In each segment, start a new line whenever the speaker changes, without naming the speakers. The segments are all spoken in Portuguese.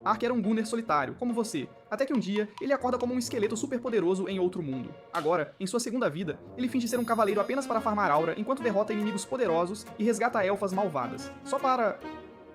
Ark era um gunner solitário, como você, até que um dia ele acorda como um esqueleto super poderoso em outro mundo. Agora, em sua segunda vida, ele finge ser um cavaleiro apenas para farmar aura enquanto derrota inimigos poderosos e resgata elfas malvadas, só para...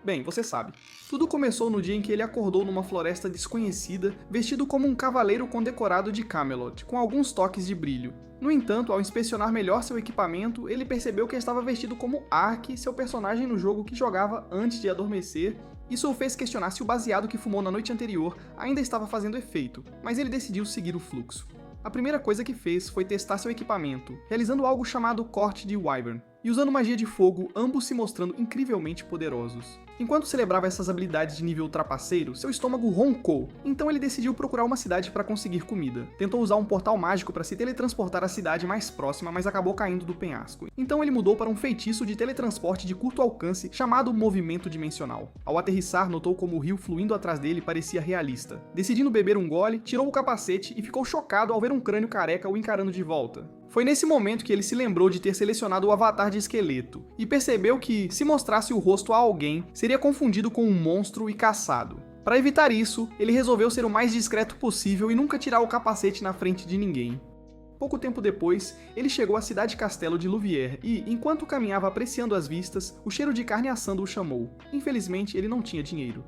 Bem, você sabe. Tudo começou no dia em que ele acordou numa floresta desconhecida, vestido como um cavaleiro condecorado de Camelot, com alguns toques de brilho. No entanto, ao inspecionar melhor seu equipamento, ele percebeu que estava vestido como Ark, seu personagem no jogo que jogava antes de adormecer. Isso o fez questionar se o baseado que fumou na noite anterior ainda estava fazendo efeito, mas ele decidiu seguir o fluxo. A primeira coisa que fez foi testar seu equipamento, realizando algo chamado corte de Wyvern, e usando magia de fogo, ambos se mostrando incrivelmente poderosos. Enquanto celebrava essas habilidades de nível trapaceiro, seu estômago roncou, então ele decidiu procurar uma cidade para conseguir comida. Tentou usar um portal mágico para se teletransportar à cidade mais próxima, mas acabou caindo do penhasco. Então ele mudou para um feitiço de teletransporte de curto alcance chamado Movimento Dimensional. Ao aterrissar, notou como o rio fluindo atrás dele parecia realista. Decidindo beber um gole, tirou o capacete e ficou chocado ao ver um crânio careca o encarando de volta. Foi nesse momento que ele se lembrou de ter selecionado o avatar de esqueleto, e percebeu que, se mostrasse o rosto a alguém, seria confundido com um monstro e caçado. Para evitar isso, ele resolveu ser o mais discreto possível e nunca tirar o capacete na frente de ninguém. Pouco tempo depois, ele chegou à cidade-castelo de Louviers e, enquanto caminhava apreciando as vistas, o cheiro de carne assando o chamou. Infelizmente, ele não tinha dinheiro.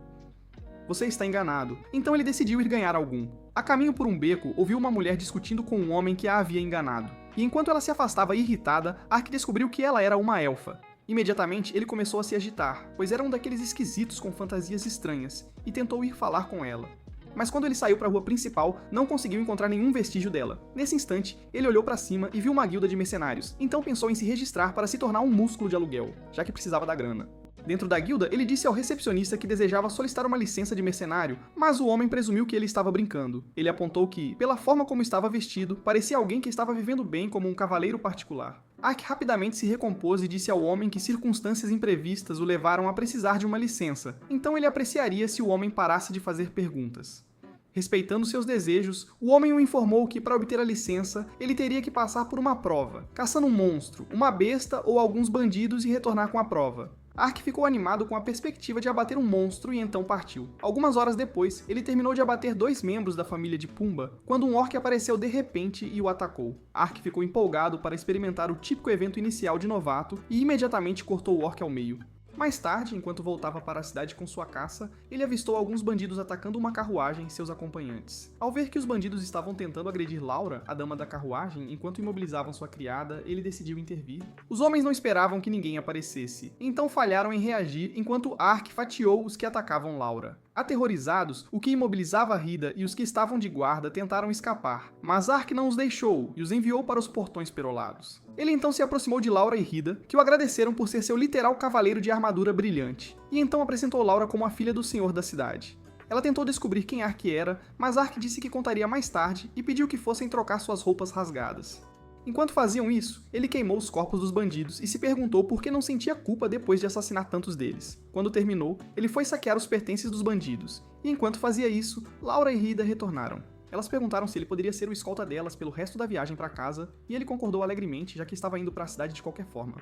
Você está enganado. Então ele decidiu ir ganhar algum. A caminho por um beco, ouviu uma mulher discutindo com um homem que a havia enganado. E enquanto ela se afastava irritada, Ark descobriu que ela era uma elfa. Imediatamente, ele começou a se agitar, pois era um daqueles esquisitos com fantasias estranhas, e tentou ir falar com ela. Mas quando ele saiu para a rua principal, não conseguiu encontrar nenhum vestígio dela. Nesse instante, ele olhou para cima e viu uma guilda de mercenários, então pensou em se registrar para se tornar um músculo de aluguel, já que precisava da grana. Dentro da guilda, ele disse ao recepcionista que desejava solicitar uma licença de mercenário, mas o homem presumiu que ele estava brincando. Ele apontou que, pela forma como estava vestido, parecia alguém que estava vivendo bem como um cavaleiro particular. Ark rapidamente se recompôs e disse ao homem que circunstâncias imprevistas o levaram a precisar de uma licença, então ele apreciaria se o homem parasse de fazer perguntas. Respeitando seus desejos, o homem o informou que, para obter a licença, ele teria que passar por uma prova, caçando um monstro, uma besta ou alguns bandidos e retornar com a prova. Ark ficou animado com a perspectiva de abater um monstro e então partiu. Algumas horas depois, ele terminou de abater 2 membros da família de Pumba, quando um orc apareceu de repente e o atacou. Ark ficou empolgado para experimentar o típico evento inicial de novato e imediatamente cortou o orc ao meio. Mais tarde, enquanto voltava para a cidade com sua caça, ele avistou alguns bandidos atacando uma carruagem e seus acompanhantes. Ao ver que os bandidos estavam tentando agredir Laura, a dama da carruagem, enquanto imobilizavam sua criada, ele decidiu intervir. Os homens não esperavam que ninguém aparecesse, então falharam em reagir enquanto Ark fatiou os que atacavam Laura. Aterrorizados, o que imobilizava Rida e os que estavam de guarda tentaram escapar, mas Ark não os deixou e os enviou para os portões perolados. Ele então se aproximou de Laura e Rida, que o agradeceram por ser seu literal cavaleiro de armadura brilhante, e então apresentou Laura como a filha do senhor da cidade. Ela tentou descobrir quem Ark era, mas Ark disse que contaria mais tarde e pediu que fossem trocar suas roupas rasgadas. Enquanto faziam isso, ele queimou os corpos dos bandidos e se perguntou por que não sentia culpa depois de assassinar tantos deles. Quando terminou, ele foi saquear os pertences dos bandidos, e enquanto fazia isso, Laura e Rida retornaram. Elas perguntaram se ele poderia ser o escolta delas pelo resto da viagem para casa, e ele concordou alegremente, já que estava indo para a cidade de qualquer forma.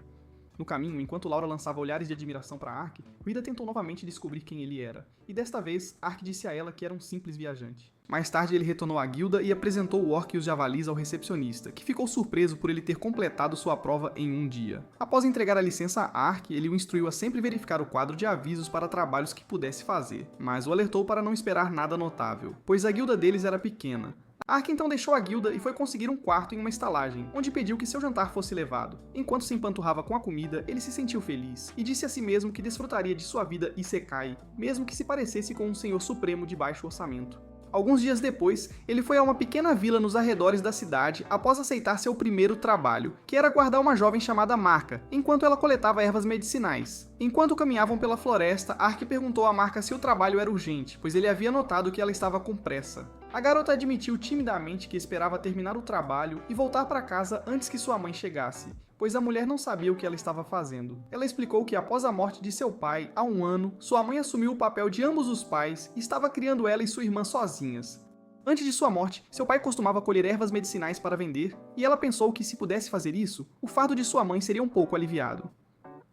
No caminho, enquanto Laura lançava olhares de admiração para Ark, Rida tentou novamente descobrir quem ele era, e desta vez, Ark disse a ela que era um simples viajante. Mais tarde ele retornou à guilda e apresentou o orc e os javalis ao recepcionista, que ficou surpreso por ele ter completado sua prova em um dia. Após entregar a licença a Ark, ele o instruiu a sempre verificar o quadro de avisos para trabalhos que pudesse fazer, mas o alertou para não esperar nada notável, pois a guilda deles era pequena. Ark então deixou a guilda e foi conseguir um quarto em uma estalagem, onde pediu que seu jantar fosse levado. Enquanto se empanturrava com a comida, ele se sentiu feliz, e disse a si mesmo que desfrutaria de sua vida isekai, mesmo que se parecesse com um senhor supremo de baixo orçamento. Alguns dias depois, ele foi a uma pequena vila nos arredores da cidade após aceitar seu primeiro trabalho, que era guardar uma jovem chamada Marca, enquanto ela coletava ervas medicinais. Enquanto caminhavam pela floresta, Ark perguntou a Marca se o trabalho era urgente, pois ele havia notado que ela estava com pressa. A garota admitiu timidamente que esperava terminar o trabalho e voltar para casa antes que sua mãe chegasse, pois a mulher não sabia o que ela estava fazendo. Ela explicou que após a morte de seu pai, há um ano, sua mãe assumiu o papel de ambos os pais e estava criando ela e sua irmã sozinhas. Antes de sua morte, seu pai costumava colher ervas medicinais para vender, e ela pensou que se pudesse fazer isso, o fardo de sua mãe seria um pouco aliviado.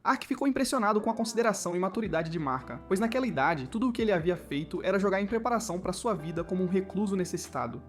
Ark ficou impressionado com a consideração e maturidade de Marka, pois naquela idade, tudo o que ele havia feito era jogar em preparação para sua vida como um recluso necessitado.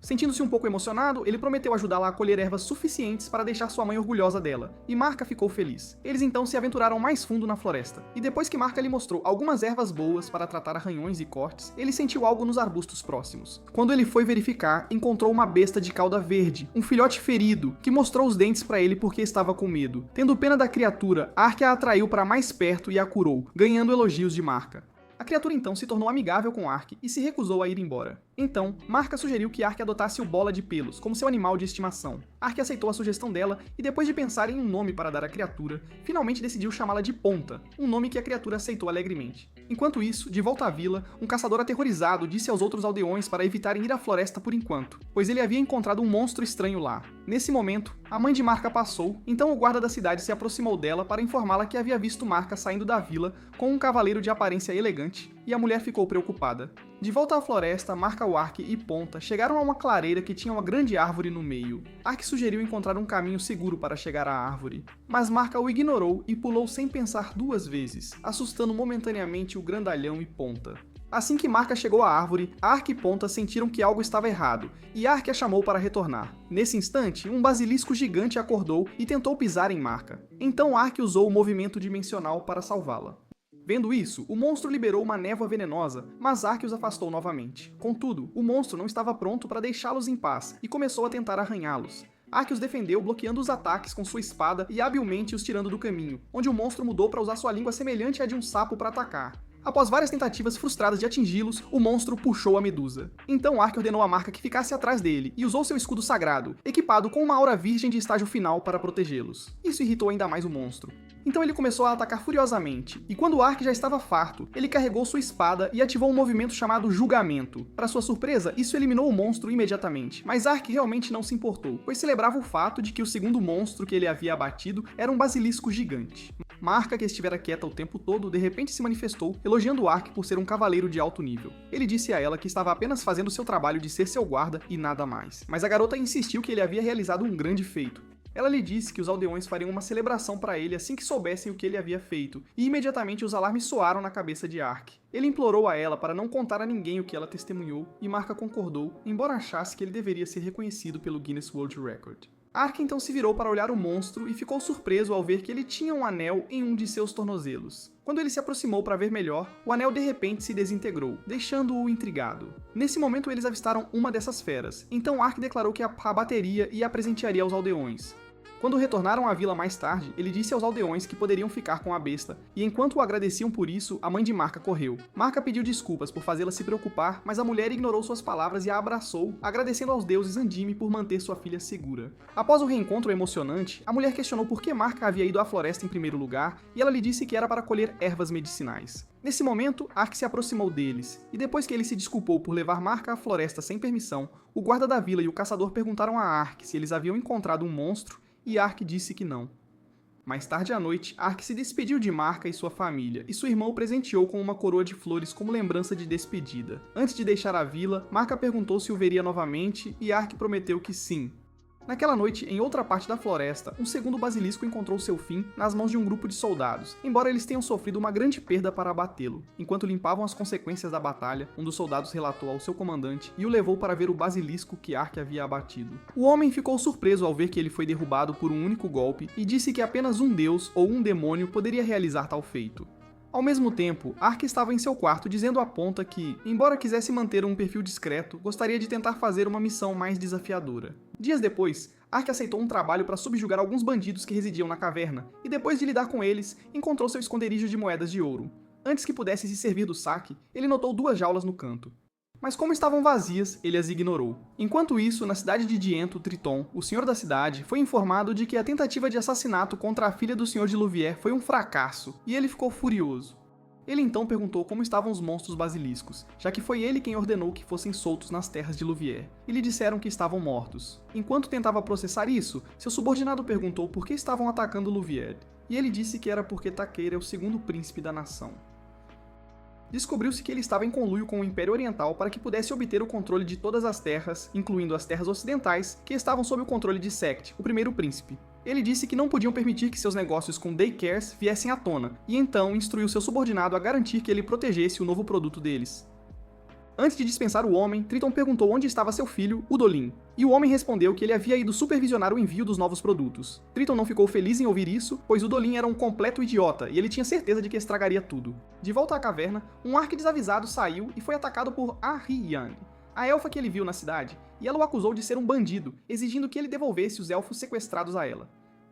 Sentindo-se um pouco emocionado, ele prometeu ajudá-la a colher ervas suficientes para deixar sua mãe orgulhosa dela, e Marka ficou feliz. Eles então se aventuraram mais fundo na floresta, e depois que Marka lhe mostrou algumas ervas boas para tratar arranhões e cortes, ele sentiu algo nos arbustos próximos. Quando ele foi verificar, encontrou uma besta de cauda verde, um filhote ferido, que mostrou os dentes para ele porque estava com medo. Tendo pena da criatura, Ark a atraiu para mais perto e a curou, ganhando elogios de Marka. A criatura então se tornou amigável com Ark e se recusou a ir embora. Então, Marka sugeriu que Ark adotasse o Bola de Pelos como seu animal de estimação. Ark aceitou a sugestão dela e, depois de pensar em um nome para dar à criatura, finalmente decidiu chamá-la de Ponta, um nome que a criatura aceitou alegremente. Enquanto isso, de volta à vila, um caçador aterrorizado disse aos outros aldeões para evitarem ir à floresta por enquanto, pois ele havia encontrado um monstro estranho lá. Nesse momento, a mãe de Marka passou, então o guarda da cidade se aproximou dela para informá-la que havia visto Marka saindo da vila com um cavaleiro de aparência elegante, e a mulher ficou preocupada. De volta à floresta, Marka, Ark e Ponta chegaram a uma clareira que tinha uma grande árvore no meio. Ark sugeriu encontrar um caminho seguro para chegar à árvore, mas Marka o ignorou e pulou sem pensar duas vezes, assustando momentaneamente o grandalhão e Ponta. Assim que Marka chegou à árvore, Ark e Ponta sentiram que algo estava errado, e Ark a chamou para retornar. Nesse instante, um basilisco gigante acordou e tentou pisar em Marka. Então Ark usou o movimento dimensional para salvá-la. Vendo isso, o monstro liberou uma névoa venenosa, mas Ark os afastou novamente. Contudo, o monstro não estava pronto para deixá-los em paz e começou a tentar arranhá-los. Ark os defendeu bloqueando os ataques com sua espada e habilmente os tirando do caminho, onde o monstro mudou para usar sua língua semelhante à de um sapo para atacar. Após várias tentativas frustradas de atingi-los, o monstro puxou a medusa. Então Ark ordenou a Marka que ficasse atrás dele e usou seu escudo sagrado, equipado com uma aura virgem de estágio final para protegê-los. Isso irritou ainda mais o monstro. Então ele começou a atacar furiosamente, e quando Ark já estava farto, ele carregou sua espada e ativou um movimento chamado Julgamento. Para sua surpresa, isso eliminou o monstro imediatamente, mas Ark realmente não se importou, pois celebrava o fato de que o segundo monstro que ele havia abatido era um basilisco gigante. Marka, que estivera quieta o tempo todo, de repente se manifestou, elogiando Ark por ser um cavaleiro de alto nível. Ele disse a ela que estava apenas fazendo seu trabalho de ser seu guarda e nada mais. Mas a garota insistiu que ele havia realizado um grande feito. Ela lhe disse que os aldeões fariam uma celebração para ele assim que soubessem o que ele havia feito, e imediatamente os alarmes soaram na cabeça de Ark. Ele implorou a ela para não contar a ninguém o que ela testemunhou, e Marka concordou, embora achasse que ele deveria ser reconhecido pelo Guinness World Record. Ark então se virou para olhar o monstro e ficou surpreso ao ver que ele tinha um anel em um de seus tornozelos. Quando ele se aproximou para ver melhor, o anel de repente se desintegrou, deixando-o intrigado. Nesse momento eles avistaram uma dessas feras, então Ark declarou que a abateria e a presentearia aos aldeões. Quando retornaram à vila mais tarde, ele disse aos aldeões que poderiam ficar com a besta, e enquanto o agradeciam por isso, a mãe de Marka correu. Marka pediu desculpas por fazê-la se preocupar, mas a mulher ignorou suas palavras e a abraçou, agradecendo aos deuses Andime por manter sua filha segura. Após o reencontro emocionante, a mulher questionou por que Marka havia ido à floresta em primeiro lugar, e ela lhe disse que era para colher ervas medicinais. Nesse momento, Ark se aproximou deles, e depois que ele se desculpou por levar Marka à floresta sem permissão, o guarda da vila e o caçador perguntaram a Ark se eles haviam encontrado um monstro, e Ark disse que não. Mais tarde à noite, Ark se despediu de Marka e sua família, e sua irmã o presenteou com uma coroa de flores como lembrança de despedida. Antes de deixar a vila, Marka perguntou se o veria novamente, e Ark prometeu que sim. Naquela noite, em outra parte da floresta, um segundo basilisco encontrou seu fim nas mãos de um grupo de soldados, embora eles tenham sofrido uma grande perda para abatê-lo. Enquanto limpavam as consequências da batalha, um dos soldados relatou ao seu comandante e o levou para ver o basilisco que Ark havia abatido. O homem ficou surpreso ao ver que ele foi derrubado por um único golpe e disse que apenas um deus ou um demônio poderia realizar tal feito. Ao mesmo tempo, Ark estava em seu quarto dizendo à Ponta que, embora quisesse manter um perfil discreto, gostaria de tentar fazer uma missão mais desafiadora. Dias depois, Ark aceitou um trabalho para subjugar alguns bandidos que residiam na caverna, e depois de lidar com eles, encontrou seu esconderijo de moedas de ouro. Antes que pudesse se servir do saque, ele notou 2 jaulas no canto. Mas como estavam vazias, ele as ignorou. Enquanto isso, na cidade de Diento, Triton, o senhor da cidade, foi informado de que a tentativa de assassinato contra a filha do senhor de Louvier foi um fracasso, e ele ficou furioso. Ele então perguntou como estavam os monstros basiliscos, já que foi ele quem ordenou que fossem soltos nas terras de Louvier, e lhe disseram que estavam mortos. Enquanto tentava processar isso, seu subordinado perguntou por que estavam atacando Louvier, e ele disse que era porque Takeira é o segundo príncipe da nação. Descobriu-se que ele estava em conluio com o Império Oriental para que pudesse obter o controle de todas as terras, incluindo as terras ocidentais, que estavam sob o controle de Sect, o primeiro príncipe. Ele disse que não podiam permitir que seus negócios com daycares viessem à tona, e então instruiu seu subordinado a garantir que ele protegesse o novo produto deles. Antes de dispensar o homem, Triton perguntou onde estava seu filho, Udolin, e o homem respondeu que ele havia ido supervisionar o envio dos novos produtos. Triton não ficou feliz em ouvir isso, pois Udolin era um completo idiota e ele tinha certeza de que estragaria tudo. De volta à caverna, um Ark desavisado saiu e foi atacado por Ahriyan, a elfa que ele viu na cidade, e ela o acusou de ser um bandido, exigindo que ele devolvesse os elfos sequestrados a ela.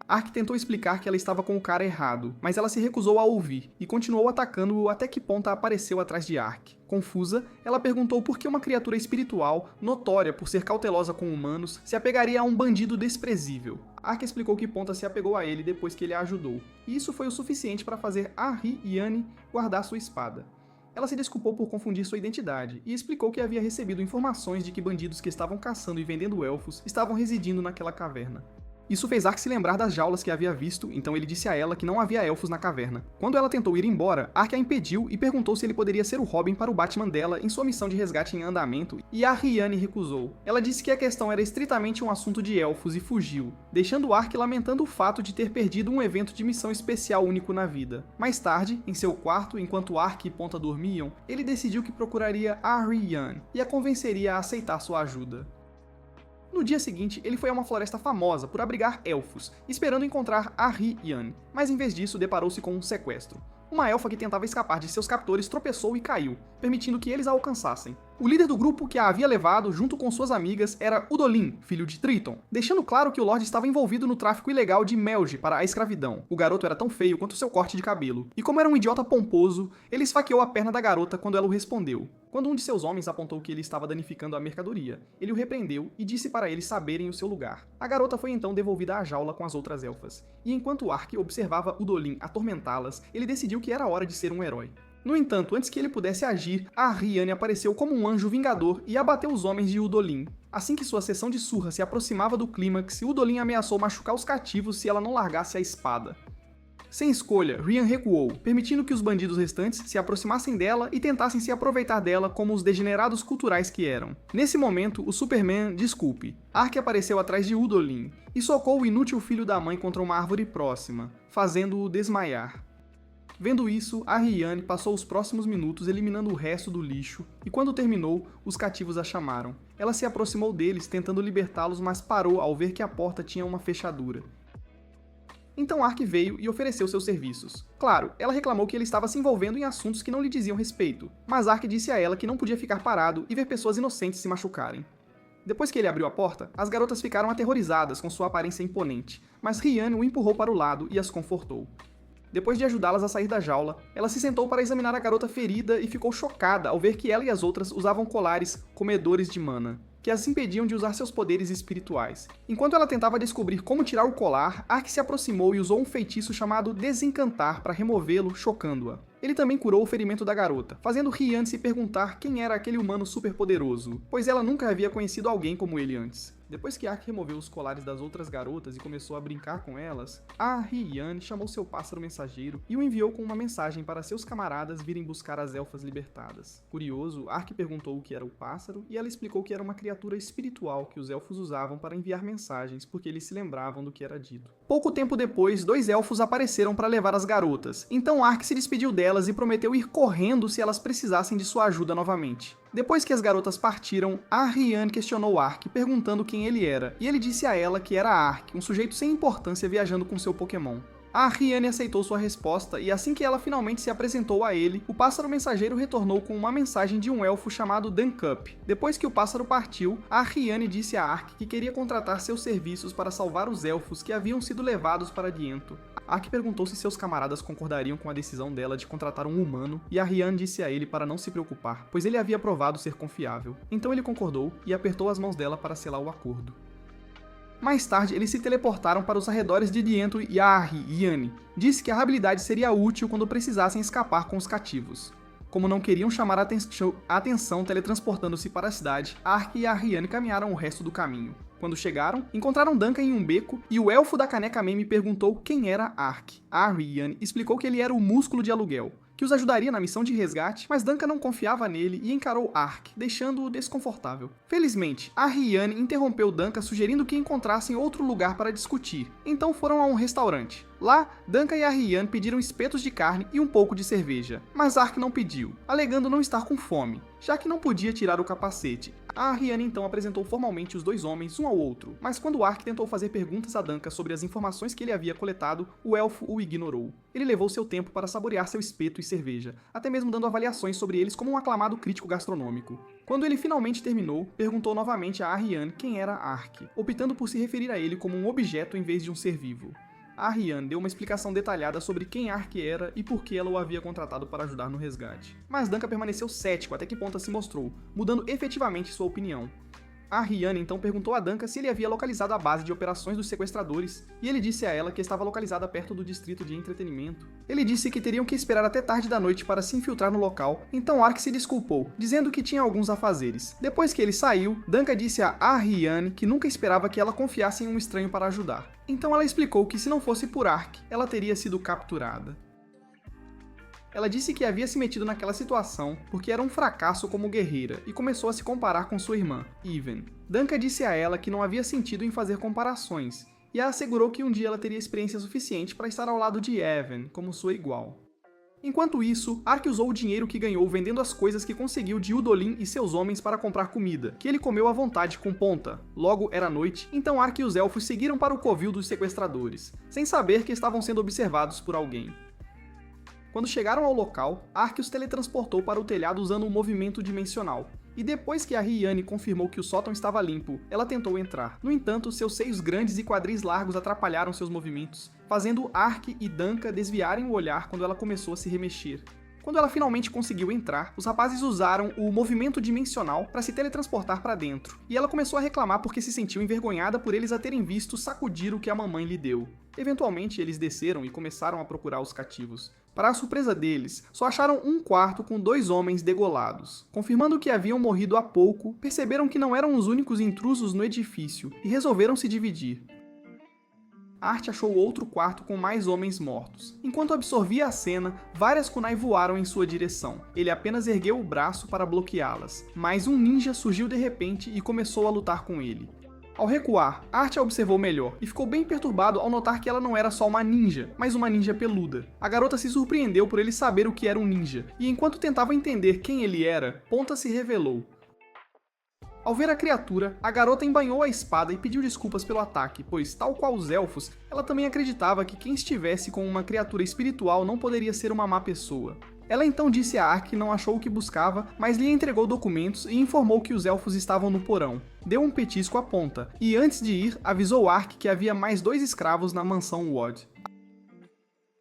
Ark tentou explicar que ela estava com o cara errado, mas ela se recusou a ouvir e continuou atacando-o até que Ponta apareceu atrás de Ark. Confusa, ela perguntou por que uma criatura espiritual, notória por ser cautelosa com humanos, se apegaria a um bandido desprezível. Ark explicou que Ponta se apegou a ele depois que ele a ajudou, e isso foi o suficiente para fazer Ahriyan guardar sua espada. Ela se desculpou por confundir sua identidade e explicou que havia recebido informações de que bandidos que estavam caçando e vendendo elfos estavam residindo naquela caverna. Isso fez Ark se lembrar das jaulas que havia visto, então ele disse a ela que não havia elfos na caverna. Quando ela tentou ir embora, Ark a impediu e perguntou se ele poderia ser o Robin para o Batman dela em sua missão de resgate em andamento, e Ahriyan recusou. Ela disse que a questão era estritamente um assunto de elfos e fugiu, deixando Ark lamentando o fato de ter perdido um evento de missão especial único na vida. Mais tarde, em seu quarto, enquanto Ark e Ponta dormiam, ele decidiu que procuraria Ahriyan e a convenceria a aceitar sua ajuda. No dia seguinte, ele foi a uma floresta famosa por abrigar elfos, esperando encontrar Ahriyan, mas em vez disso deparou-se com um sequestro. Uma elfa que tentava escapar de seus captores tropeçou e caiu, permitindo que eles a alcançassem. O líder do grupo que a havia levado, junto com suas amigas, era Udolin, filho de Triton, deixando claro que o Lorde estava envolvido no tráfico ilegal de Melge para a escravidão. O garoto era tão feio quanto seu corte de cabelo, e como era um idiota pomposo, ele esfaqueou a perna da garota quando ela o respondeu. Quando um de seus homens apontou que ele estava danificando a mercadoria, ele o repreendeu e disse para eles saberem o seu lugar. A garota foi então devolvida à jaula com as outras elfas, e enquanto Ark observava Udolin atormentá-las, ele decidiu que era hora de ser um herói. No entanto, antes que ele pudesse agir, Ahriyan apareceu como um anjo vingador e abateu os homens de Udolin. Assim que sua sessão de surra se aproximava do clímax, Udolin ameaçou machucar os cativos se ela não largasse a espada. Sem escolha, Rhiann recuou, permitindo que os bandidos restantes se aproximassem dela e tentassem se aproveitar dela como os degenerados culturais que eram. Nesse momento, o Superman desculpe. Ark apareceu atrás de Udolin e socou o inútil filho da mãe contra uma árvore próxima, fazendo-o desmaiar. Vendo isso, Ahriyan passou os próximos minutos eliminando o resto do lixo, e quando terminou, os cativos a chamaram. Ela se aproximou deles, tentando libertá-los, mas parou ao ver que a porta tinha uma fechadura. Então Ark veio e ofereceu seus serviços. Claro, ela reclamou que ele estava se envolvendo em assuntos que não lhe diziam respeito, mas Ark disse a ela que não podia ficar parado e ver pessoas inocentes se machucarem. Depois que ele abriu a porta, as garotas ficaram aterrorizadas com sua aparência imponente, mas Rhiann o empurrou para o lado e as confortou. Depois de ajudá-las a sair da jaula, ela se sentou para examinar a garota ferida e ficou chocada ao ver que ela e as outras usavam colares comedores de mana, que as impediam de usar seus poderes espirituais. Enquanto ela tentava descobrir como tirar o colar, Ark se aproximou e usou um feitiço chamado Desencantar para removê-lo, chocando-a. Ele também curou o ferimento da garota, fazendo Rhiann se perguntar quem era aquele humano superpoderoso, pois ela nunca havia conhecido alguém como ele antes. Depois que Ark removeu os colares das outras garotas e começou a brincar com elas, Ahriyan chamou seu pássaro mensageiro e o enviou com uma mensagem para seus camaradas virem buscar as elfas libertadas. Curioso, Ark perguntou o que era o pássaro e ela explicou que era uma criatura espiritual que os elfos usavam para enviar mensagens porque eles se lembravam do que era dito. Pouco tempo depois, 2 elfos apareceram para levar as garotas, então Ark se despediu delas e prometeu ir correndo se elas precisassem de sua ajuda novamente. Depois que as garotas partiram, Ahriyan questionou Ark, perguntando quem ele era, e ele disse a ela que era Ark, um sujeito sem importância viajando com seu Pokémon. Ahriyan aceitou sua resposta, e assim que ela finalmente se apresentou a ele, o pássaro mensageiro retornou com uma mensagem de um elfo chamado Dancup. Depois que o pássaro partiu, Ahriyan disse a Ark que queria contratar seus serviços para salvar os elfos que haviam sido levados para Diento. Ark perguntou se seus camaradas concordariam com a decisão dela de contratar um humano, e Ahriyan disse a ele para não se preocupar, pois ele havia provado ser confiável. Então ele concordou e apertou as mãos dela para selar o acordo. Mais tarde, eles se teleportaram para os arredores de Diento e Ahriyan disse que a habilidade seria útil quando precisassem escapar com os cativos. Como não queriam chamar a atenção teletransportando-se para a cidade, Ark e Ahriyan caminharam o resto do caminho. Quando chegaram, encontraram Duncan em um beco e o elfo da caneca meme perguntou quem era Ark. Ahriyan explicou que ele era o músculo de aluguel, que os ajudaria na missão de resgate, mas Duncan não confiava nele e encarou Ark, deixando-o desconfortável. Felizmente, Arry e Anne interrompeu Duncan sugerindo que encontrassem outro lugar para discutir, então foram a um restaurante. Lá, Duncan e Arry e Anne pediram espetos de carne e um pouco de cerveja, mas Ark não pediu, alegando não estar com fome, já que não podia tirar o capacete. Arry e Anne então apresentou formalmente os dois homens um ao outro, mas quando Ark tentou fazer perguntas a Duncan sobre as informações que ele havia coletado, o elfo o ignorou. Ele levou seu tempo para saborear seu espeto e cerveja, até mesmo dando avaliações sobre eles como um aclamado crítico gastronômico. Quando ele finalmente terminou, perguntou novamente a Arry e Anne quem era Ark, optando por se referir a ele como um objeto em vez de um ser vivo. Arry e Anne deu uma explicação detalhada sobre quem Ark era e por que ela o havia contratado para ajudar no resgate. Mas Duncan permaneceu cético até que Ponta se mostrou, mudando efetivamente sua opinião. Arry e Anne então perguntou a Duncan se ele havia localizado a base de operações dos sequestradores, e ele disse a ela que estava localizada perto do distrito de entretenimento. Ele disse que teriam que esperar até tarde da noite para se infiltrar no local, então Ark se desculpou, dizendo que tinha alguns afazeres. Depois que ele saiu, Duncan disse a Arry e Anne que nunca esperava que ela confiasse em um estranho para ajudar. Então ela explicou que se não fosse por Ark, ela teria sido capturada. Ela disse que havia se metido naquela situação porque era um fracasso como guerreira e começou a se comparar com sua irmã, Even. Duncan disse a ela que não havia sentido em fazer comparações e a assegurou que um dia ela teria experiência suficiente para estar ao lado de Even como sua igual. Enquanto isso, Ark usou o dinheiro que ganhou vendendo as coisas que conseguiu de Udolin e seus homens para comprar comida, que ele comeu à vontade com Ponta. Logo era noite, então Ark e os elfos seguiram para o covil dos sequestradores, sem saber que estavam sendo observados por alguém. Quando chegaram ao local, Ark os teletransportou para o telhado usando um movimento dimensional. E depois que Arry e Anne confirmou que o sótão estava limpo, ela tentou entrar. No entanto, seus seios grandes e quadris largos atrapalharam seus movimentos, fazendo Ark e Duncan desviarem o olhar quando ela começou a se remexer. Quando ela finalmente conseguiu entrar, os rapazes usaram o movimento dimensional para se teletransportar para dentro, e ela começou a reclamar porque se sentiu envergonhada por eles a terem visto sacudir o que a mamãe lhe deu. Eventualmente, eles desceram e começaram a procurar os cativos. Para a surpresa deles, só acharam um quarto com 2 homens degolados. Confirmando que haviam morrido há pouco, perceberam que não eram os únicos intrusos no edifício e resolveram se dividir. Art achou outro quarto com mais homens mortos. Enquanto absorvia a cena, várias kunai voaram em sua direção. Ele apenas ergueu o braço para bloqueá-las, mas um ninja surgiu de repente e começou a lutar com ele. Ao recuar, Art a observou melhor e ficou bem perturbado ao notar que ela não era só uma ninja, mas uma ninja peluda. A garota se surpreendeu por ele saber o que era um ninja, e enquanto tentava entender quem ele era, Ponta se revelou. Ao ver a criatura, a garota embainhou a espada e pediu desculpas pelo ataque, pois, tal qual os elfos, ela também acreditava que quem estivesse com uma criatura espiritual não poderia ser uma má pessoa. Ela então disse a Ark que não achou o que buscava, mas lhe entregou documentos e informou que os elfos estavam no porão. Deu um petisco à Ponta, e antes de ir, avisou Ark que havia mais 2 escravos na mansão Wod.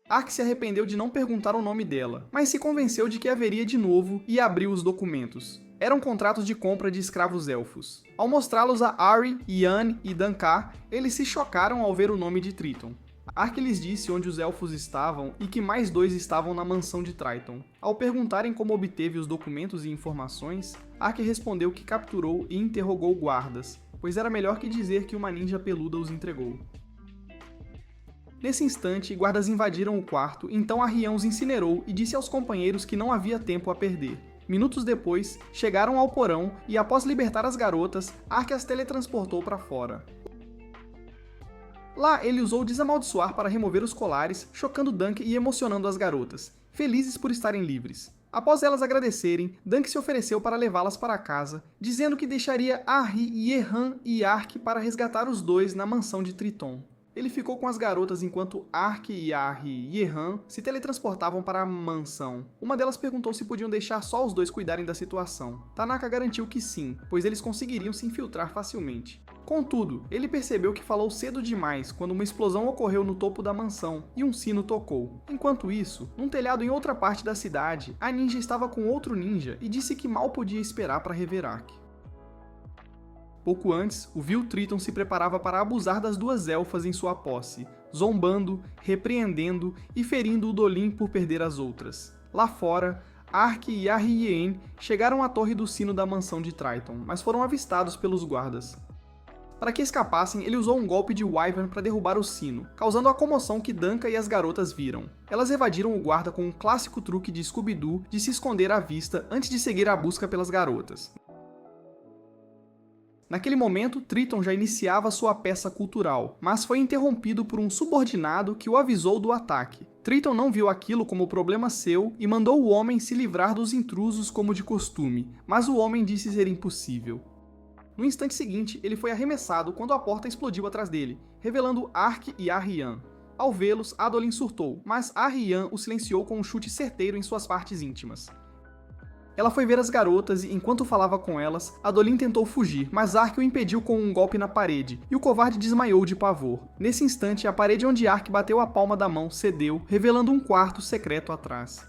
Ark se arrependeu de não perguntar o nome dela, mas se convenceu de que haveria de novo e abriu os documentos. Eram contratos de compra de escravos elfos. Ao mostrá-los a Arry, Anne e Duncan, eles se chocaram ao ver o nome de Triton. Ark lhes disse onde os elfos estavam e que mais 2 estavam na mansão de Triton. Ao perguntarem como obteve os documentos e informações, Ark respondeu que capturou e interrogou guardas, pois era melhor que dizer que uma ninja peluda os entregou. Nesse instante, guardas invadiram o quarto, então Arrian os incinerou e disse aos companheiros que não havia tempo a perder. Minutos depois, chegaram ao porão e após libertar as garotas, Ark as teletransportou para fora. Lá, ele usou desamaldiçoar para remover os colares, chocando Dunk e emocionando as garotas, felizes por estarem livres. Após elas agradecerem, Dunk se ofereceu para levá-las para casa, dizendo que deixaria Arry, Yerran e Ark para resgatar os 2 na mansão de Triton. Ele ficou com as garotas enquanto Ark, Arry e Yerran se teletransportavam para a mansão. Uma delas perguntou se podiam deixar só os 2 cuidarem da situação. Tanaka garantiu que sim, pois eles conseguiriam se infiltrar facilmente. Contudo, ele percebeu que falou cedo demais quando uma explosão ocorreu no topo da mansão e um sino tocou. Enquanto isso, num telhado em outra parte da cidade, a ninja estava com outro ninja e disse que mal podia esperar para rever Ark. Pouco antes, o vil Triton se preparava para abusar das 2 elfas em sua posse, zombando, repreendendo e ferindo Udolin por perder as outras. Lá fora, Ark e Arry chegaram à torre do sino da mansão de Triton, mas foram avistados pelos guardas. Para que escapassem, ele usou um golpe de Wyvern para derrubar o sino, causando a comoção que Danka e as garotas viram. Elas evadiram o guarda com um clássico truque de Scooby-Doo de se esconder à vista antes de seguir a busca pelas garotas. Naquele momento, Triton já iniciava sua peça cultural, mas foi interrompido por um subordinado que o avisou do ataque. Triton não viu aquilo como problema seu e mandou o homem se livrar dos intrusos como de costume, mas o homem disse ser impossível. No instante seguinte, ele foi arremessado quando a porta explodiu atrás dele, revelando Ark e Arrian. Ao vê-los, Adolin surtou, mas Arrian o silenciou com um chute certeiro em suas partes íntimas. Ela foi ver as garotas e, enquanto falava com elas, Adolin tentou fugir, mas Ark o impediu com um golpe na parede, e o covarde desmaiou de pavor. Nesse instante, a parede onde Ark bateu a palma da mão cedeu, revelando um quarto secreto atrás.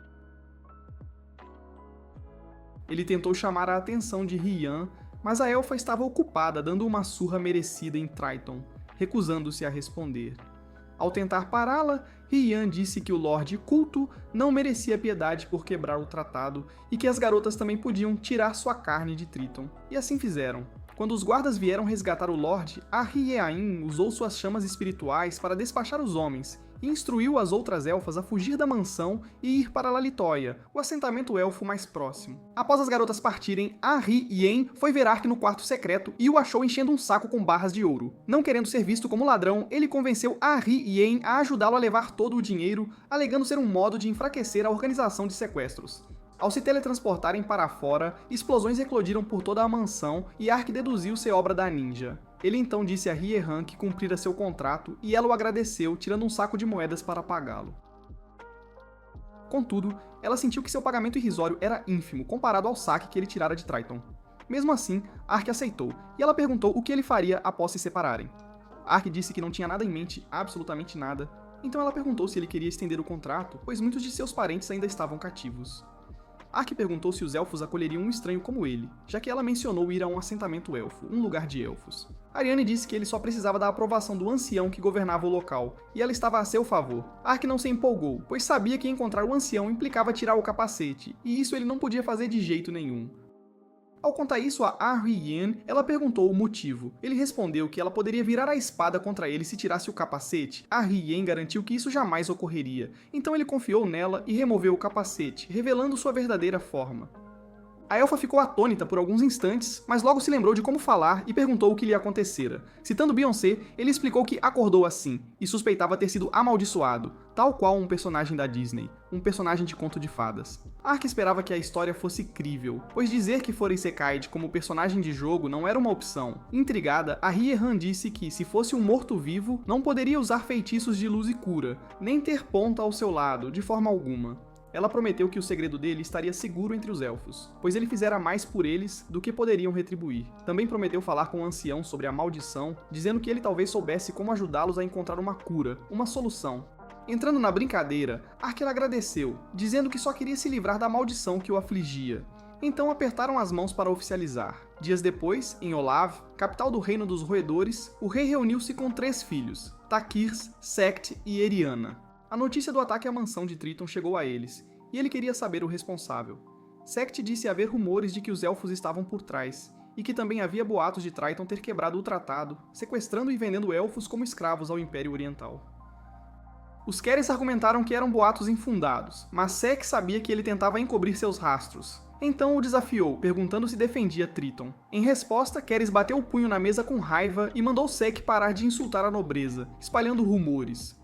Ele tentou chamar a atenção de Rian, mas a elfa estava ocupada dando uma surra merecida em Triton, recusando-se a responder. Ao tentar pará-la, Rian disse que o Lorde Culto não merecia piedade por quebrar o tratado e que as garotas também podiam tirar sua carne de Triton. E assim fizeram. Quando os guardas vieram resgatar o Lorde, Arrieain usou suas chamas espirituais para despachar os homens e instruiu as outras elfas a fugir da mansão e ir para Lalitóia, o assentamento elfo mais próximo. Após as garotas partirem, Arrieain foi ver Ark no quarto secreto e o achou enchendo um saco com barras de ouro. Não querendo ser visto como ladrão, ele convenceu Arrieain a ajudá-lo a levar todo o dinheiro, alegando ser um modo de enfraquecer a organização de sequestros. Ao se teletransportarem para fora, explosões eclodiram por toda a mansão e Ark deduziu ser obra da ninja. Ele então disse a Riehan que cumprira seu contrato e ela o agradeceu, tirando um saco de moedas para pagá-lo. Contudo, ela sentiu que seu pagamento irrisório era ínfimo comparado ao saque que ele tirara de Triton. Mesmo assim, Ark aceitou, e ela perguntou o que ele faria após se separarem. Ark disse que não tinha nada em mente, absolutamente nada, então ela perguntou se ele queria estender o contrato, pois muitos de seus parentes ainda estavam cativos. Ark perguntou se os elfos acolheriam um estranho como ele, já que ela mencionou ir a um assentamento elfo, um lugar de elfos. Ariane disse que ele só precisava da aprovação do ancião que governava o local, e ela estava a seu favor. Ark não se empolgou, pois sabia que encontrar o ancião implicava tirar o capacete, e isso ele não podia fazer de jeito nenhum. Ao contar isso a Arrien, ela perguntou o motivo. Ele respondeu que ela poderia virar a espada contra ele se tirasse o capacete. Arrien garantiu que isso jamais ocorreria, então ele confiou nela e removeu o capacete, revelando sua verdadeira forma. A elfa ficou atônita por alguns instantes, mas logo se lembrou de como falar e perguntou o que lhe acontecera. Citando Beyoncé, ele explicou que acordou assim, e suspeitava ter sido amaldiçoado, tal qual um personagem da Disney, um personagem de conto de fadas. Ark esperava que a história fosse crível, pois dizer que fora Isekai como personagem de jogo não era uma opção. Intrigada, a Riehan disse que, se fosse um morto-vivo, não poderia usar feitiços de luz e cura, nem ter ponta ao seu lado, de forma alguma. Ela prometeu que o segredo dele estaria seguro entre os elfos, pois ele fizera mais por eles do que poderiam retribuir. Também prometeu falar com o ancião sobre a maldição, dizendo que ele talvez soubesse como ajudá-los a encontrar uma cura, uma solução. Entrando na brincadeira, Arkel agradeceu, dizendo que só queria se livrar da maldição que o afligia. Então apertaram as mãos para oficializar. Dias depois, em Olav, capital do Reino dos Roedores, o rei reuniu-se com 3 filhos, Takirs, Sect e Eriana. A notícia do ataque à mansão de Triton chegou a eles, e ele queria saber o responsável. Sect disse haver rumores de que os elfos estavam por trás, e que também havia boatos de Triton ter quebrado o tratado, sequestrando e vendendo elfos como escravos ao Império Oriental. Os Keres argumentaram que eram boatos infundados, mas Sect sabia que ele tentava encobrir seus rastros. Então o desafiou, perguntando se defendia Triton. Em resposta, Keres bateu o punho na mesa com raiva e mandou Sect parar de insultar a nobreza, espalhando rumores.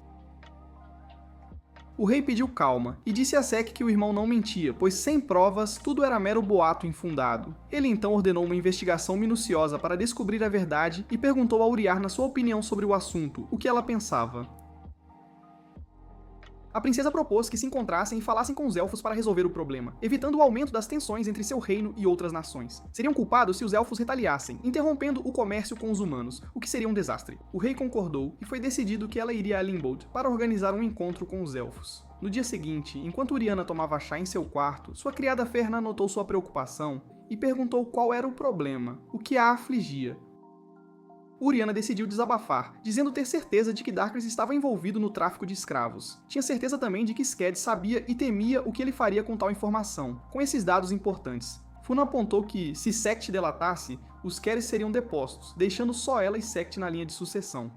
O rei pediu calma, e disse a Sect que o irmão não mentia, pois sem provas, tudo era mero boato infundado. Ele então ordenou uma investigação minuciosa para descobrir a verdade e perguntou a Uriarna sua opinião sobre o assunto, o que ela pensava. A princesa propôs que se encontrassem e falassem com os elfos para resolver o problema, evitando o aumento das tensões entre seu reino e outras nações. Seriam culpados se os elfos retaliassem, interrompendo o comércio com os humanos, o que seria um desastre. O rei concordou e foi decidido que ela iria a Limbold para organizar um encontro com os elfos. No dia seguinte, enquanto Uriana tomava chá em seu quarto, sua criada Ferna notou sua preocupação e perguntou qual era o problema, o que a afligia. Uriana decidiu desabafar, dizendo ter certeza de que Darkness estava envolvido no tráfico de escravos. Tinha certeza também de que Sked sabia e temia o que ele faria com tal informação. Com esses dados importantes, Funa apontou que, se Sect delatasse, os Keres seriam depostos, deixando só ela e Sect na linha de sucessão.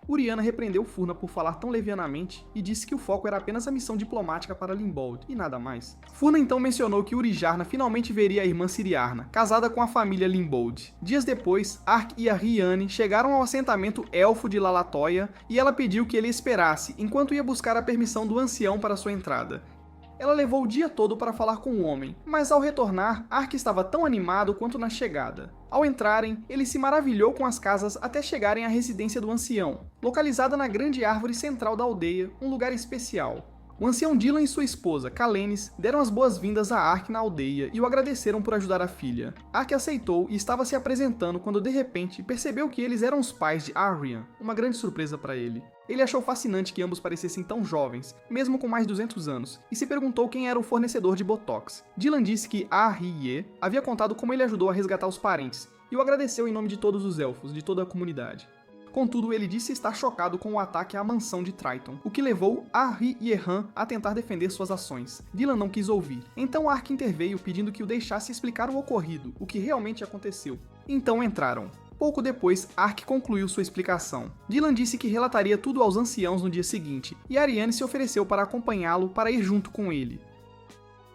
Uriana repreendeu Furna por falar tão levianamente e disse que o foco era apenas a missão diplomática para Limbold, e nada mais. Furna então mencionou que Urijarna finalmente veria a irmã Siriarna, casada com a família Limbold. Dias depois, Ark e Arriane chegaram ao assentamento elfo de Lalatoia e ela pediu que ele esperasse enquanto ia buscar a permissão do ancião para sua entrada. Ela levou o dia todo para falar com o homem, mas ao retornar, Ark estava tão animado quanto na chegada. Ao entrarem, ele se maravilhou com as casas até chegarem à residência do ancião, localizada na grande árvore central da aldeia, um lugar especial. O ancião Dylan e sua esposa, Kalenis, deram as boas-vindas a Ark na aldeia e o agradeceram por ajudar a filha. Ark aceitou e estava se apresentando quando de repente percebeu que eles eram os pais de Arrian, uma grande surpresa para ele. Ele achou fascinante que ambos parecessem tão jovens, mesmo com mais de 200 anos, e se perguntou quem era o fornecedor de Botox. Dylan disse que Arrie havia contado como ele ajudou a resgatar os parentes, e o agradeceu em nome de todos os elfos, de toda a comunidade. Contudo, ele disse estar chocado com o ataque à mansão de Triton, o que levou Arrihan a tentar defender suas ações. Dylan não quis ouvir. Então Ark interveio pedindo que o deixasse explicar o ocorrido, o que realmente aconteceu. Então entraram. Pouco depois, Ark concluiu sua explicação. Dylan disse que relataria tudo aos anciãos no dia seguinte, e Ariane se ofereceu para acompanhá-lo para ir junto com ele.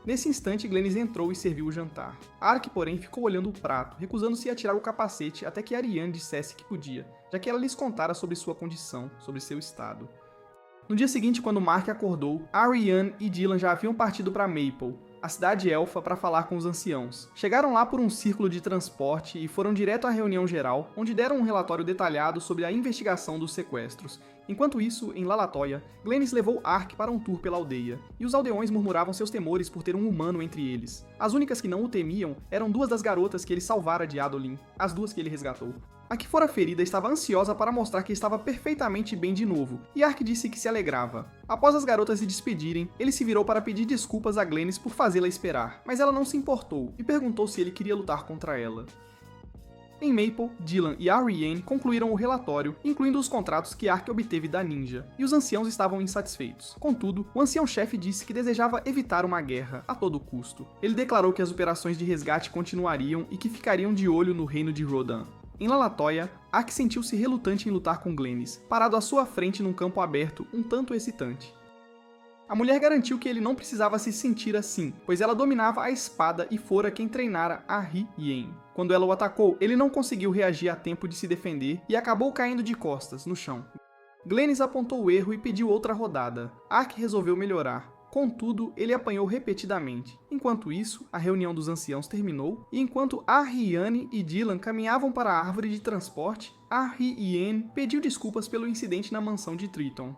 Nesse instante, Glennis entrou e serviu o jantar. Ark, porém, ficou olhando o prato, recusando-se a tirar o capacete até que Ariane dissesse que podia, já que ela lhes contara sobre sua condição, sobre seu estado. No dia seguinte, quando Mark acordou, Ariane e Dylan já haviam partido para Maple, a cidade elfa, para falar com os anciãos. Chegaram lá por um círculo de transporte e foram direto à reunião geral, onde deram um relatório detalhado sobre a investigação dos sequestros. Enquanto isso, em Lalatoia, Glennis levou Ark para um tour pela aldeia, e os aldeões murmuravam seus temores por ter um humano entre eles. As únicas que não o temiam eram duas das garotas que ele salvara de Adolin, as duas que ele resgatou. A que fora ferida estava ansiosa para mostrar que estava perfeitamente bem de novo, e Ark disse que se alegrava. Após as garotas se despedirem, ele se virou para pedir desculpas a Glennis por fazê-la esperar, mas ela não se importou e perguntou se ele queria lutar contra ela. Em Maple, Dylan e Ariane concluíram o relatório, incluindo os contratos que Ark obteve da Ninja, e os anciãos estavam insatisfeitos. Contudo, o ancião-chefe disse que desejava evitar uma guerra a todo custo. Ele declarou que as operações de resgate continuariam e que ficariam de olho no reino de Rodan. Em Lalatoia, Ark sentiu-se relutante em lutar com Glennis, parado à sua frente num campo aberto um tanto excitante. A mulher garantiu que ele não precisava se sentir assim, pois ela dominava a espada e fora quem treinara Arriyen. Quando ela o atacou, ele não conseguiu reagir a tempo de se defender e acabou caindo de costas, no chão. Glennis apontou o erro e pediu outra rodada. Ark resolveu melhorar. Contudo, ele apanhou repetidamente. Enquanto isso, a reunião dos anciãos terminou, e enquanto Arriane e Dylan caminhavam para a árvore de transporte, Arriyen pediu desculpas pelo incidente na mansão de Triton.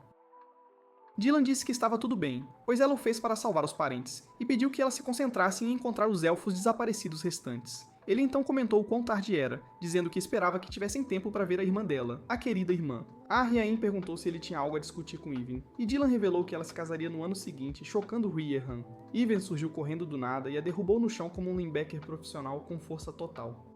Dylan disse que estava tudo bem, pois ela o fez para salvar os parentes, e pediu que ela se concentrasse em encontrar os elfos desaparecidos restantes. Ele então comentou o quão tarde era, dizendo que esperava que tivessem tempo para ver a irmã dela, a querida irmã. Arriane perguntou se ele tinha algo a discutir com Even, e Dylan revelou que ela se casaria no ano seguinte, chocando Riehan. Even surgiu correndo do nada e a derrubou no chão como um linebacker profissional com força total.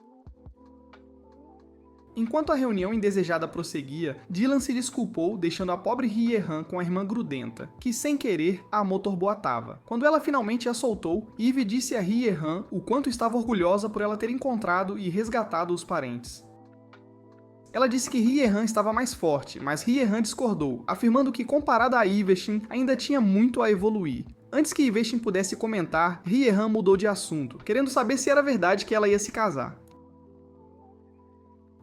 Enquanto a reunião indesejada prosseguia, Dylan se desculpou, deixando a pobre Riehan com a irmã grudenta, que sem querer a motorboatava. Quando ela finalmente a soltou, Eve disse a Riehan o quanto estava orgulhosa por ela ter encontrado e resgatado os parentes. Ela disse que Riehan estava mais forte, mas Riehan discordou, afirmando que comparada a Iveshin, ainda tinha muito a evoluir. Antes que Iveshin pudesse comentar, Riehan mudou de assunto, querendo saber se era verdade que ela ia se casar.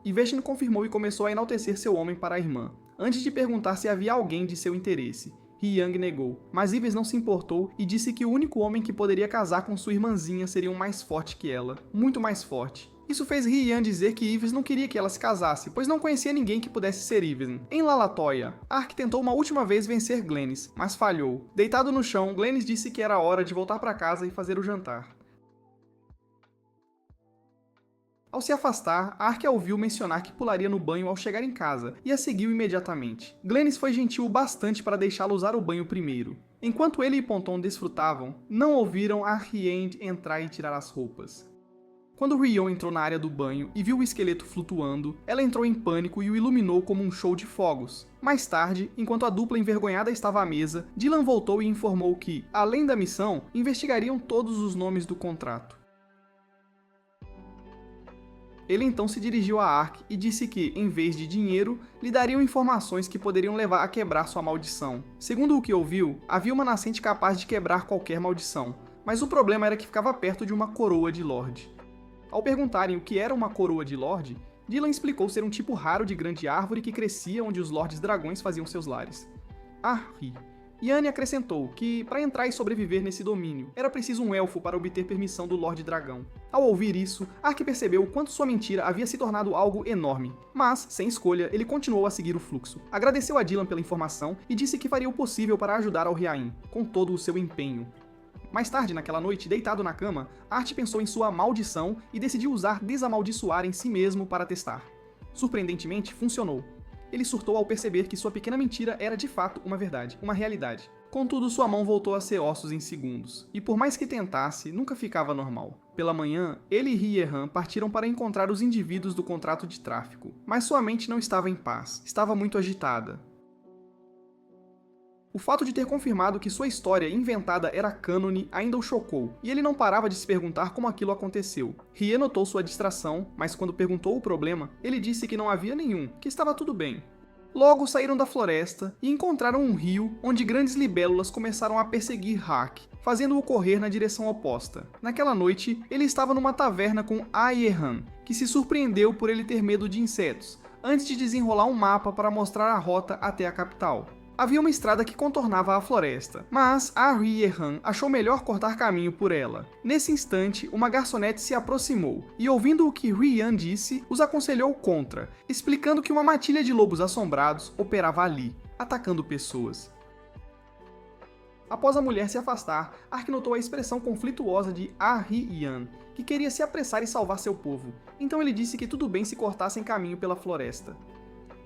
Iveshin confirmou e começou a enaltecer seu homem para a irmã, antes de perguntar se havia alguém de seu interesse. Hyang negou, mas Ives não se importou e disse que o único homem que poderia casar com sua irmãzinha seria um mais forte que ela, muito mais forte. Isso fez Hyang dizer que Ives não queria que ela se casasse, pois não conhecia ninguém que pudesse ser Ives. Em Lalatoia, Ark tentou uma última vez vencer Glennis, mas falhou. Deitado no chão, Glennis disse que era hora de voltar para casa e fazer o jantar. Ao se afastar, Ark a ouviu mencionar que pularia no banho ao chegar em casa, e a seguiu imediatamente. Glennis foi gentil o bastante para deixá-lo usar o banho primeiro. Enquanto ele e Ponton desfrutavam, não ouviram Arriane entrar e tirar as roupas. Quando Rion entrou na área do banho e viu o esqueleto flutuando, ela entrou em pânico e o iluminou como um show de fogos. Mais tarde, enquanto a dupla envergonhada estava à mesa, Dylan voltou e informou que, além da missão, investigariam todos os nomes do contrato. Ele então se dirigiu a Ark e disse que, em vez de dinheiro, lhe dariam informações que poderiam levar a quebrar sua maldição. Segundo o que ouviu, havia uma nascente capaz de quebrar qualquer maldição, mas o problema era que ficava perto de uma coroa de Lorde. Ao perguntarem o que era uma coroa de Lorde, Dylan explicou ser um tipo raro de grande árvore que crescia onde os Lordes Dragões faziam seus lares. Ri. Yanni acrescentou que, para entrar e sobreviver nesse domínio, era preciso um elfo para obter permissão do Lorde Dragão. Ao ouvir isso, Ark percebeu o quanto sua mentira havia se tornado algo enorme, mas, sem escolha, ele continuou a seguir o fluxo. Agradeceu a Dylan pela informação e disse que faria o possível para ajudar Alriain, com todo o seu empenho. Mais tarde naquela noite, deitado na cama, Art pensou em sua maldição e decidiu usar desamaldiçoar em si mesmo para testar. Surpreendentemente, funcionou. Ele surtou ao perceber que sua pequena mentira era de fato uma verdade, uma realidade. Contudo, sua mão voltou a ser ossos em segundos, e por mais que tentasse, nunca ficava normal. Pela manhã, ele e Riehan partiram para encontrar os indivíduos do contrato de tráfico, mas sua mente não estava em paz, estava muito agitada. O fato de ter confirmado que sua história inventada era cânone ainda o chocou, e ele não parava de se perguntar como aquilo aconteceu. Rie notou sua distração, mas quando perguntou o problema, ele disse que não havia nenhum, que estava tudo bem. Logo saíram da floresta e encontraram um rio onde grandes libélulas começaram a perseguir Hark, fazendo-o correr na direção oposta. Naquela noite, ele estava numa taverna com Aiehan, que se surpreendeu por ele ter medo de insetos, antes de desenrolar um mapa para mostrar a rota até a capital. Havia uma estrada que contornava a floresta, mas Riehan achou melhor cortar caminho por ela. Nesse instante, uma garçonete se aproximou, e ouvindo o que Riehan disse, os aconselhou contra, explicando que uma matilha de lobos assombrados operava ali, atacando pessoas. Após a mulher se afastar, Ark notou a expressão conflituosa de Riehan, que queria se apressar e salvar seu povo, então ele disse que tudo bem se cortassem caminho pela floresta.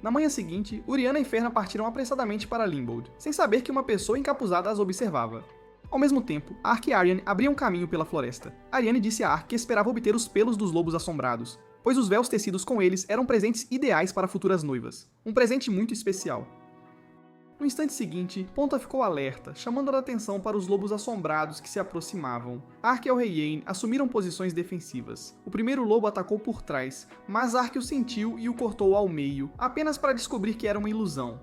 Na manhã seguinte, Uriana e Ferna partiram apressadamente para Limbold, sem saber que uma pessoa encapuzada as observava. Ao mesmo tempo, Ark e Ariane abriam caminho pela floresta. Ariane disse a Ark que esperava obter os pelos dos lobos assombrados, pois os véus tecidos com eles eram presentes ideais para futuras noivas. Um presente muito especial. No instante seguinte, Ponta ficou alerta, chamando a atenção para os lobos assombrados que se aproximavam. Ark e Alreien assumiram posições defensivas. O primeiro lobo atacou por trás, mas Ark o sentiu e o cortou ao meio, apenas para descobrir que era uma ilusão.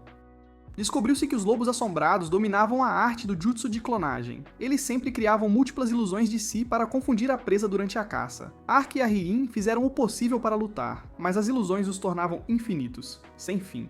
Descobriu-se que os lobos assombrados dominavam a arte do jutsu de clonagem. Eles sempre criavam múltiplas ilusões de si para confundir a presa durante a caça. Ark e Arrein fizeram o possível para lutar, mas as ilusões os tornavam infinitos, sem fim.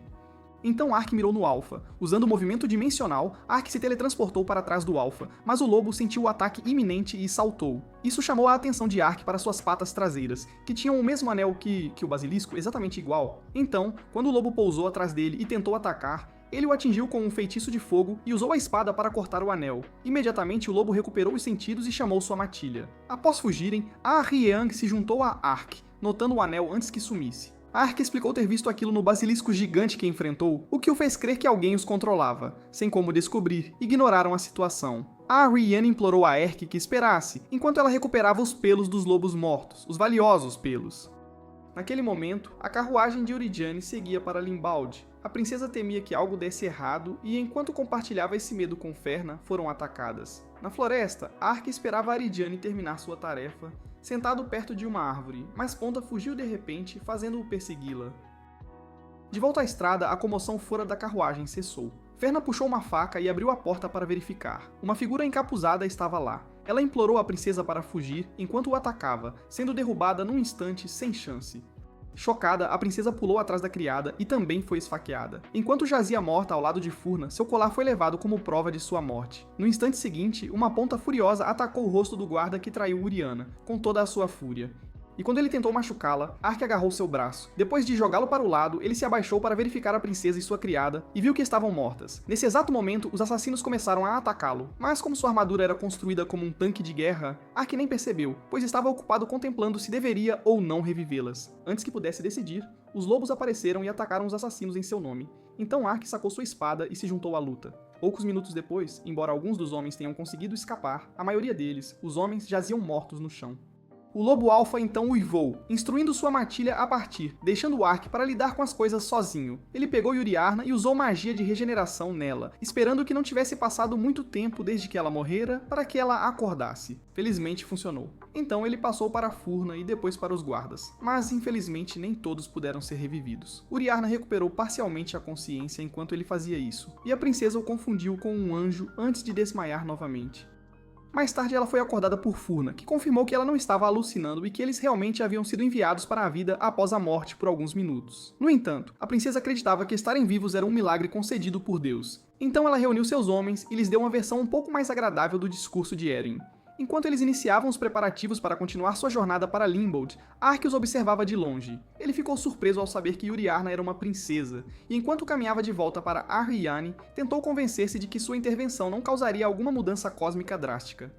Então Ark mirou no Alpha. Usando o movimento dimensional, Ark se teletransportou para trás do Alpha, mas o lobo sentiu o ataque iminente e saltou. Isso chamou a atenção de Ark para suas patas traseiras, que tinham o mesmo anel que o basilisco, exatamente igual. Então, quando o lobo pousou atrás dele e tentou atacar, ele o atingiu com um feitiço de fogo e usou a espada para cortar o anel. Imediatamente o lobo recuperou os sentidos e chamou sua matilha. Após fugirem, Riehan se juntou a Ark, notando o anel antes que sumisse. Ark explicou ter visto aquilo no basilisco gigante que enfrentou, o que o fez crer que alguém os controlava. Sem como descobrir, ignoraram a situação. Riehan implorou a Erk que esperasse, enquanto ela recuperava os pelos dos lobos mortos, os valiosos pelos. Naquele momento, a carruagem de Uridiane seguia para Limbold. A princesa temia que algo desse errado e, enquanto compartilhava esse medo com Ferna, foram atacadas. Na floresta, Ark esperava Aridiane terminar sua tarefa, sentado perto de uma árvore, mas Ponta fugiu de repente, fazendo-o persegui-la. De volta à estrada, a comoção fora da carruagem cessou. Ferna puxou uma faca e abriu a porta para verificar. Uma figura encapuzada estava lá. Ela implorou a princesa para fugir enquanto o atacava, sendo derrubada num instante sem chance. Chocada, a princesa pulou atrás da criada e também foi esfaqueada. Enquanto jazia morta ao lado de Furna, seu colar foi levado como prova de sua morte. No instante seguinte, uma Ponta furiosa atacou o rosto do guarda que traiu Uriana, com toda a sua fúria. E quando ele tentou machucá-la, Ark agarrou seu braço. Depois de jogá-lo para o lado, ele se abaixou para verificar a princesa e sua criada, e viu que estavam mortas. Nesse exato momento, os assassinos começaram a atacá-lo, mas como sua armadura era construída como um tanque de guerra, Ark nem percebeu, pois estava ocupado contemplando se deveria ou não revivê-las. Antes que pudesse decidir, os lobos apareceram e atacaram os assassinos em seu nome. Então Ark sacou sua espada e se juntou à luta. Poucos minutos depois, embora alguns dos homens tenham conseguido escapar, a maioria deles, os homens, jaziam mortos no chão. O lobo alfa então uivou, instruindo sua matilha a partir, deixando Ark para lidar com as coisas sozinho. Ele pegou Yuriarna e usou magia de regeneração nela, esperando que não tivesse passado muito tempo desde que ela morrera para que ela acordasse. Felizmente funcionou. Então ele passou para a Furna e depois para os guardas, mas infelizmente nem todos puderam ser revividos. Yuriarna recuperou parcialmente a consciência enquanto ele fazia isso, e a princesa o confundiu com um anjo antes de desmaiar novamente. Mais tarde ela foi acordada por Furna, que confirmou que ela não estava alucinando e que eles realmente haviam sido enviados para a vida após a morte por alguns minutos. No entanto, a princesa acreditava que estarem vivos era um milagre concedido por Deus. Então ela reuniu seus homens e lhes deu uma versão um pouco mais agradável do discurso de Eren. Enquanto eles iniciavam os preparativos para continuar sua jornada para Limbold, Ark os observava de longe. Ele ficou surpreso ao saber que Yuriarna era uma princesa, e enquanto caminhava de volta para Arriane, tentou convencer-se de que sua intervenção não causaria alguma mudança cósmica drástica.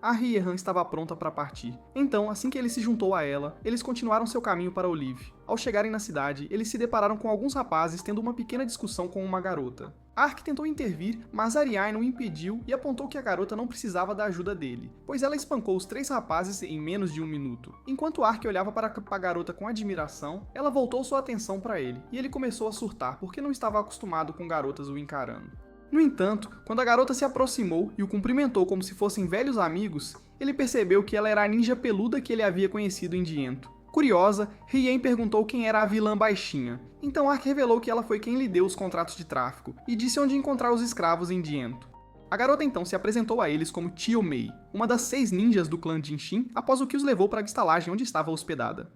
Arrihan estava pronta para partir. Então, assim que ele se juntou a ela, eles continuaram seu caminho para Olive. Ao chegarem na cidade, eles se depararam com alguns rapazes tendo uma pequena discussão com uma garota. Ark tentou intervir, mas Ariane o impediu e apontou que a garota não precisava da ajuda dele, pois ela espancou os 3 rapazes em menos de 1 minuto. Enquanto Ark olhava para a garota com admiração, ela voltou sua atenção para ele, e ele começou a surtar porque não estava acostumado com garotas o encarando. No entanto, quando a garota se aproximou e o cumprimentou como se fossem velhos amigos, ele percebeu que ela era a ninja peluda que ele havia conhecido em Diento. Curiosa, Rien perguntou quem era a vilã baixinha, então Ark revelou que ela foi quem lhe deu os contratos de tráfico e disse onde encontrar os escravos em Diento. A garota então se apresentou a eles como Tio Mei, uma das 6 ninjas do clã Jinshin, após o que os levou para a estalagem onde estava hospedada.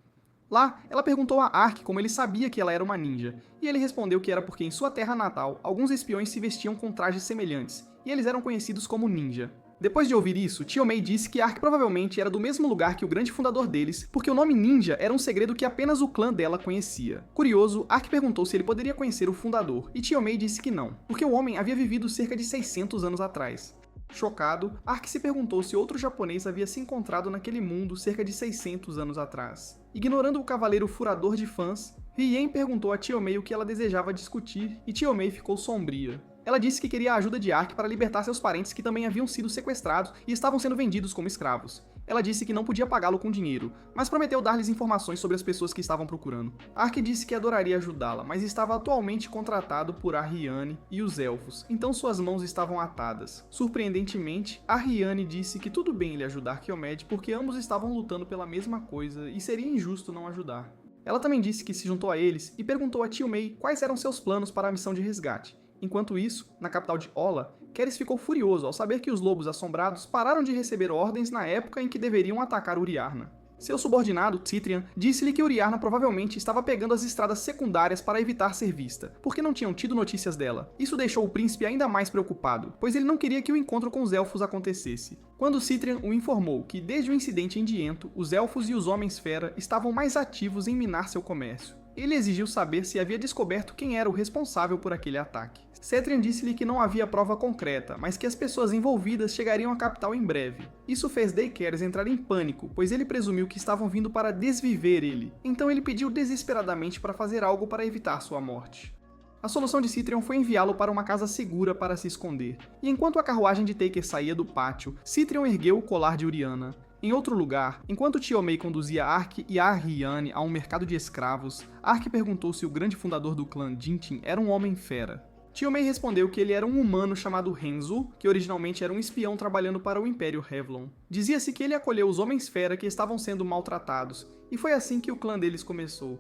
Lá, ela perguntou a Ark como ele sabia que ela era uma ninja, e ele respondeu que era porque em sua terra natal, alguns espiões se vestiam com trajes semelhantes, e eles eram conhecidos como ninja. Depois de ouvir isso, Tio Mei disse que Ark provavelmente era do mesmo lugar que o grande fundador deles, porque o nome ninja era um segredo que apenas o clã dela conhecia. Curioso, Ark perguntou se ele poderia conhecer o fundador, e Tio Mei disse que não, porque o homem havia vivido cerca de 600 anos atrás. Chocado, Ark se perguntou se outro japonês havia se encontrado naquele mundo cerca de 600 anos atrás. Ignorando o cavaleiro furador de fãs, Rien perguntou a Tio Mei o que ela desejava discutir e Tio Mei ficou sombria. Ela disse que queria a ajuda de Ark para libertar seus parentes que também haviam sido sequestrados e estavam sendo vendidos como escravos. Ela disse que não podia pagá-lo com dinheiro, mas prometeu dar-lhes informações sobre as pessoas que estavam procurando. Ark disse que adoraria ajudá-la, mas estava atualmente contratado por Arriane e os elfos, então suas mãos estavam atadas. Surpreendentemente, Arriane disse que tudo bem ele ajudar Kyomed porque ambos estavam lutando pela mesma coisa e seria injusto não ajudar. Ela também disse que se juntou a eles e perguntou a Tio Mei quais eram seus planos para a missão de resgate. Enquanto isso, na capital de Ola, Keres ficou furioso ao saber que os lobos assombrados pararam de receber ordens na época em que deveriam atacar Yuriarna. Seu subordinado, Citrian, disse-lhe que Yuriarna provavelmente estava pegando as estradas secundárias para evitar ser vista, porque não tinham tido notícias dela. Isso deixou o príncipe ainda mais preocupado, pois ele não queria que o encontro com os elfos acontecesse. Quando Citrian o informou que, desde o incidente em Diento, os elfos e os Homens-Fera estavam mais ativos em minar seu comércio, ele exigiu saber se havia descoberto quem era o responsável por aquele ataque. Cetrian disse-lhe que não havia prova concreta, mas que as pessoas envolvidas chegariam à capital em breve. Isso fez Daykeres entrar em pânico, pois ele presumiu que estavam vindo para desviver ele, então ele pediu desesperadamente para fazer algo para evitar sua morte. A solução de Citrian foi enviá-lo para uma casa segura para se esconder, e enquanto a carruagem de Taker saía do pátio, Citrian ergueu o colar de Uriana. Em outro lugar, enquanto Tio Mei conduzia Ark e Arriane a um mercado de escravos, Ark perguntou se o grande fundador do clã Jintin era um homem-fera. Tio Mei respondeu que ele era um humano chamado Renzu, que originalmente era um espião trabalhando para o Império Revlon. Dizia-se que ele acolheu os Homens-Fera que estavam sendo maltratados, e foi assim que o clã deles começou.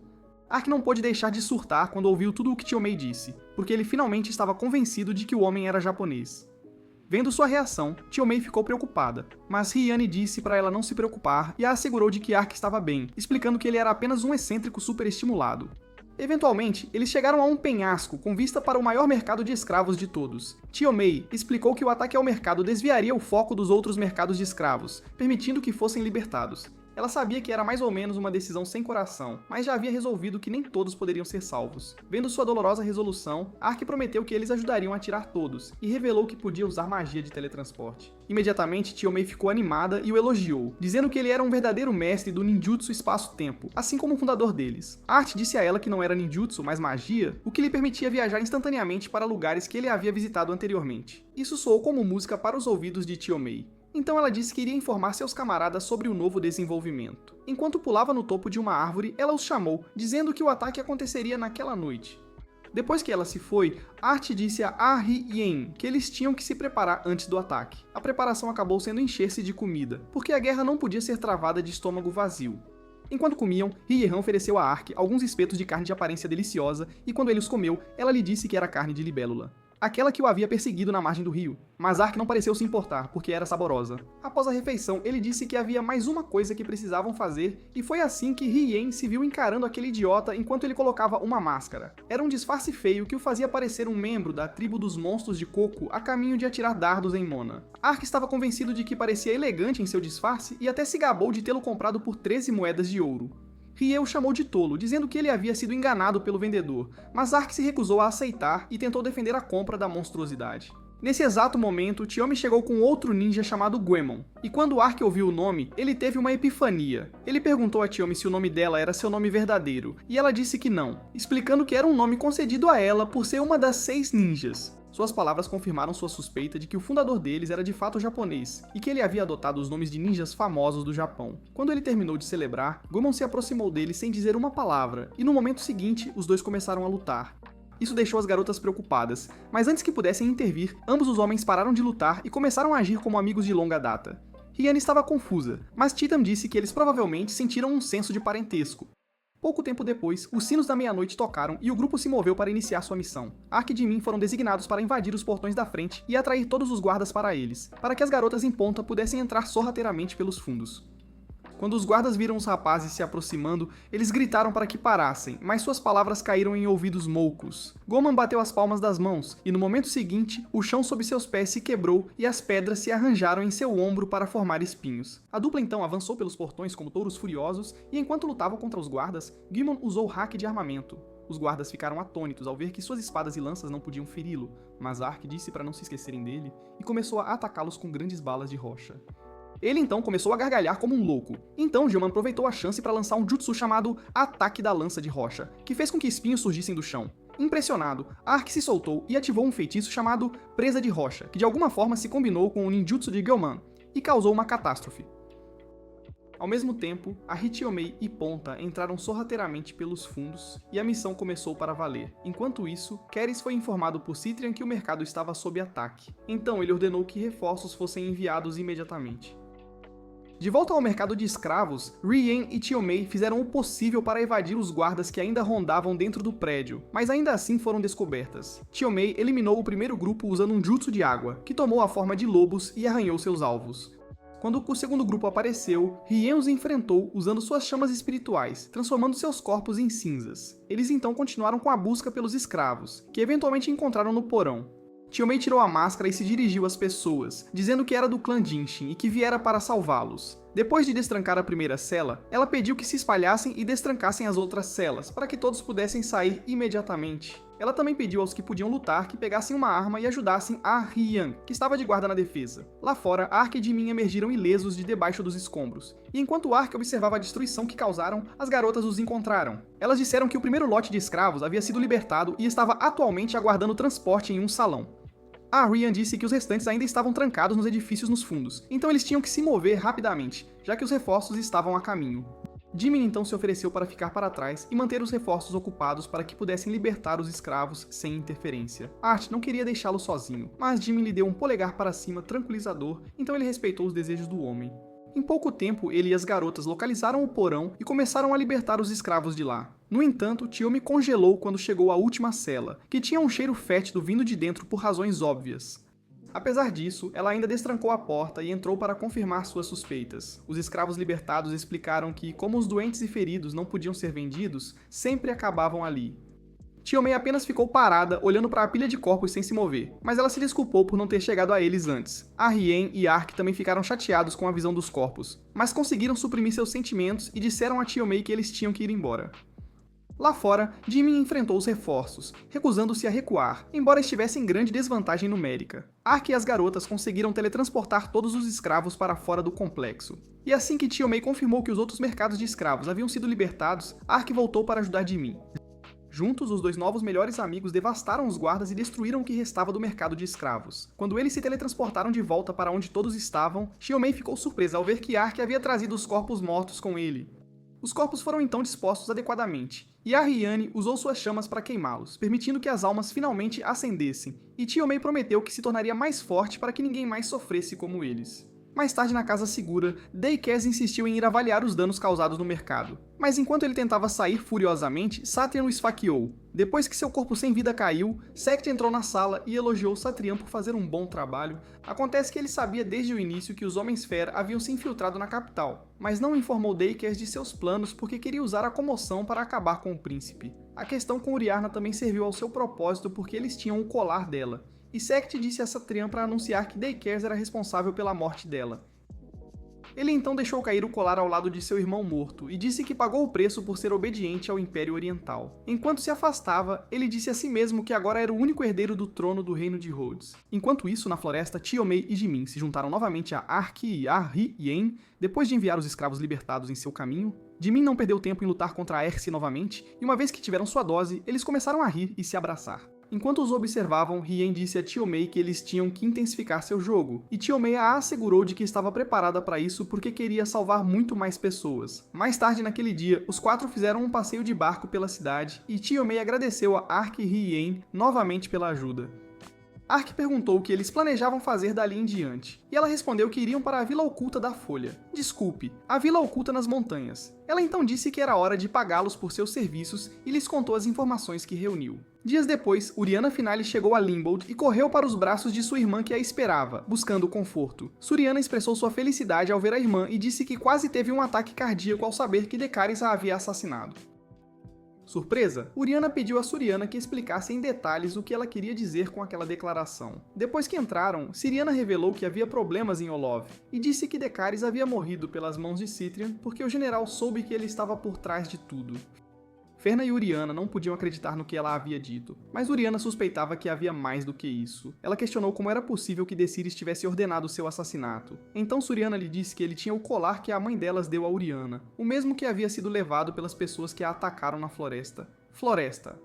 Ark não pôde deixar de surtar quando ouviu tudo o que Tio Mei disse, porque ele finalmente estava convencido de que o homem era japonês. Vendo sua reação, Tio Mei ficou preocupada, mas Riane disse para ela não se preocupar e a assegurou de que Ark estava bem, explicando que ele era apenas um excêntrico superestimulado. Eventualmente, eles chegaram a um penhasco com vista para o maior mercado de escravos de todos. Tio Mei explicou que o ataque ao mercado desviaria o foco dos outros mercados de escravos, permitindo que fossem libertados. Ela sabia que era mais ou menos uma decisão sem coração, mas já havia resolvido que nem todos poderiam ser salvos. Vendo sua dolorosa resolução, Ark prometeu que eles ajudariam a tirar todos, e revelou que podia usar magia de teletransporte. Imediatamente, Tio Mei ficou animada e o elogiou, dizendo que ele era um verdadeiro mestre do ninjutsu espaço-tempo, assim como o fundador deles. Art disse a ela que não era ninjutsu, mas magia, o que lhe permitia viajar instantaneamente para lugares que ele havia visitado anteriormente. Isso soou como música para os ouvidos de Tio Mei. Então ela disse que iria informar seus camaradas sobre o novo desenvolvimento. Enquanto pulava no topo de uma árvore, ela os chamou, dizendo que o ataque aconteceria naquela noite. Depois que ela se foi, Art disse a Ah Hye-in que eles tinham que se preparar antes do ataque. A preparação acabou sendo encher-se de comida, porque a guerra não podia ser travada de estômago vazio. Enquanto comiam, Hye-han ofereceu a Ark alguns espetos de carne de aparência deliciosa, e quando ele os comeu, ela lhe disse que era carne de libélula. Aquela que o havia perseguido na margem do rio, mas Ark não pareceu se importar, porque era saborosa. Após a refeição, ele disse que havia mais uma coisa que precisavam fazer, e foi assim que Hye-in se viu encarando aquele idiota enquanto ele colocava uma máscara. Era um disfarce feio que o fazia parecer um membro da tribo dos monstros de coco a caminho de atirar dardos em Mona. Ark estava convencido de que parecia elegante em seu disfarce e até se gabou de tê-lo comprado por 13 moedas de ouro. Hye o chamou de tolo, dizendo que ele havia sido enganado pelo vendedor, mas Ark se recusou a aceitar e tentou defender a compra da monstruosidade. Nesse exato momento, Chiyomi chegou com outro ninja chamado Goemon, e quando Ark ouviu o nome, ele teve uma epifania. Ele perguntou a Chiyomi se o nome dela era seu nome verdadeiro, e ela disse que não, explicando que era um nome concedido a ela por ser uma das 6 ninjas. Suas palavras confirmaram sua suspeita de que o fundador deles era de fato japonês, e que ele havia adotado os nomes de ninjas famosos do Japão. Quando ele terminou de celebrar, Goemon se aproximou dele sem dizer uma palavra, e no momento seguinte, os dois começaram a lutar. Isso deixou as garotas preocupadas, mas antes que pudessem intervir, ambos os homens pararam de lutar e começaram a agir como amigos de longa data. Hye estava confusa, mas Titam disse que eles provavelmente sentiram um senso de parentesco. Pouco tempo depois, os sinos da meia-noite tocaram e o grupo se moveu para iniciar sua missão. Ark e Jimin foram designados para invadir os portões da frente e atrair todos os guardas para eles, para que as garotas em ponta pudessem entrar sorrateiramente pelos fundos. Quando os guardas viram os rapazes se aproximando, eles gritaram para que parassem, mas suas palavras caíram em ouvidos moucos. Goman bateu as palmas das mãos, e no momento seguinte, o chão sob seus pés se quebrou e as pedras se arranjaram em seu ombro para formar espinhos. A dupla então avançou pelos portões como touros furiosos, e enquanto lutavam contra os guardas, Goemon usou o hack de armamento. Os guardas ficaram atônitos ao ver que suas espadas e lanças não podiam feri-lo, mas Ark disse para não se esquecerem dele, e começou a atacá-los com grandes balas de rocha. Ele então começou a gargalhar como um louco. Então Gilman aproveitou a chance para lançar um jutsu chamado Ataque da Lança de Rocha, que fez com que espinhos surgissem do chão. Impressionado, Ark se soltou e ativou um feitiço chamado Presa de Rocha, que de alguma forma se combinou com o ninjutsu de Goemon, e causou uma catástrofe. Ao mesmo tempo, a Hitiomei e Ponta entraram sorrateiramente pelos fundos, e a missão começou para valer. Enquanto isso, Keres foi informado por Citrian que o mercado estava sob ataque. Então ele ordenou que reforços fossem enviados imediatamente. De volta ao mercado de escravos, Rien e Chiomei fizeram o possível para evadir os guardas que ainda rondavam dentro do prédio, mas ainda assim foram descobertas. Chiomei eliminou o primeiro grupo usando um jutsu de água, que tomou a forma de lobos e arranhou seus alvos. Quando o segundo grupo apareceu, Rien os enfrentou usando suas chamas espirituais, transformando seus corpos em cinzas. Eles então continuaram com a busca pelos escravos, que eventualmente encontraram no porão. Chiomei tirou a máscara e se dirigiu às pessoas, dizendo que era do clã Jinshin e que viera para salvá-los. Depois de destrancar a primeira cela, ela pediu que se espalhassem e destrancassem as outras celas, para que todos pudessem sair imediatamente. Ela também pediu aos que podiam lutar que pegassem uma arma e ajudassem a Hye, que estava de guarda na defesa. Lá fora, Ark e Jimin emergiram ilesos de debaixo dos escombros, e enquanto Ark observava a destruição que causaram, as garotas os encontraram. Elas disseram que o primeiro lote de escravos havia sido libertado e estava atualmente aguardando transporte em um salão. A Rian disse que os restantes ainda estavam trancados nos edifícios nos fundos, então eles tinham que se mover rapidamente, já que os reforços estavam a caminho. Jimin então se ofereceu para ficar para trás e manter os reforços ocupados para que pudessem libertar os escravos sem interferência. Art não queria deixá-lo sozinho, mas Jimin lhe deu um polegar para cima tranquilizador, então ele respeitou os desejos do homem. Em pouco tempo, ele e as garotas localizaram o porão e começaram a libertar os escravos de lá. No entanto, Chiyomi congelou quando chegou à última cela, que tinha um cheiro fétido vindo de dentro por razões óbvias. Apesar disso, ela ainda destrancou a porta e entrou para confirmar suas suspeitas. Os escravos libertados explicaram que, como os doentes e feridos não podiam ser vendidos, sempre acabavam ali. Chiomei apenas ficou parada, olhando para a pilha de corpos sem se mover, mas ela se desculpou por não ter chegado a eles antes. A Rien e Ark também ficaram chateados com a visão dos corpos, mas conseguiram suprimir seus sentimentos e disseram a Chiomei que eles tinham que ir embora. Lá fora, Jimin enfrentou os reforços, recusando-se a recuar, embora estivesse em grande desvantagem numérica. Ark e as garotas conseguiram teletransportar todos os escravos para fora do complexo. E assim que Chiomei confirmou que os outros mercados de escravos haviam sido libertados, Ark voltou para ajudar Jimin. Juntos, os dois novos melhores amigos devastaram os guardas e destruíram o que restava do mercado de escravos. Quando eles se teletransportaram de volta para onde todos estavam, Chiomei ficou surpresa ao ver que Ark havia trazido os corpos mortos com ele. Os corpos foram então dispostos adequadamente, e Arriane usou suas chamas para queimá-los, permitindo que as almas finalmente ascendessem, e Chiomei prometeu que se tornaria mais forte para que ninguém mais sofresse como eles. Mais tarde, na casa segura, Dayquez insistiu em ir avaliar os danos causados no mercado. Mas enquanto ele tentava sair furiosamente, Satrian o esfaqueou. Depois que seu corpo sem vida caiu, Sect entrou na sala e elogiou Satrian por fazer um bom trabalho. Acontece que ele sabia desde o início que os Homens-Fera haviam se infiltrado na capital, mas não informou Dayquez de seus planos porque queria usar a comoção para acabar com o príncipe. A questão com Uriarna também serviu ao seu propósito porque eles tinham o colar dela. E Sect disse a Satrian para anunciar que Dayquez era responsável pela morte dela. Ele então deixou cair o colar ao lado de seu irmão morto, e disse que pagou o preço por ser obediente ao Império Oriental. Enquanto se afastava, ele disse a si mesmo que agora era o único herdeiro do trono do Reino de Rhodes. Enquanto isso, na floresta, Chiomei e Jimin se juntaram novamente a Ark e Arriyen, depois de enviar os escravos libertados em seu caminho. Jimin não perdeu tempo em lutar contra Erse novamente, e uma vez que tiveram sua dose, eles começaram a rir e se abraçar. Enquanto os observavam, Rien disse a Chiomei que eles tinham que intensificar seu jogo, e Chiomei a assegurou de que estava preparada para isso porque queria salvar muito mais pessoas. Mais tarde naquele dia, os quatro fizeram um passeio de barco pela cidade, e Chiomei agradeceu a Ark e Rien novamente pela ajuda. Ark perguntou o que eles planejavam fazer dali em diante, e ela respondeu que iriam para a Vila Oculta da Folha. Desculpe, a Vila Oculta nas Montanhas. Ela então disse que era hora de pagá-los por seus serviços e lhes contou as informações que reuniu. Dias depois, Uriana Finale chegou a Limbold e correu para os braços de sua irmã que a esperava, buscando conforto. Suriana expressou sua felicidade ao ver a irmã e disse que quase teve um ataque cardíaco ao saber que Decaris a havia assassinado. Surpresa, Uriana pediu a Suriana que explicasse em detalhes o que ela queria dizer com aquela declaração. Depois que entraram, Siriana revelou que havia problemas em Olov, e disse que Decaris havia morrido pelas mãos de Citrian porque o general soube que ele estava por trás de tudo. Ferna e Uriana não podiam acreditar no que ela havia dito, mas Uriana suspeitava que havia mais do que isso. Ela questionou como era possível que Deciris tivesse ordenado seu assassinato. Então Suriana lhe disse que ele tinha o colar que a mãe delas deu a Uriana, o mesmo que havia sido levado pelas pessoas que a atacaram na floresta.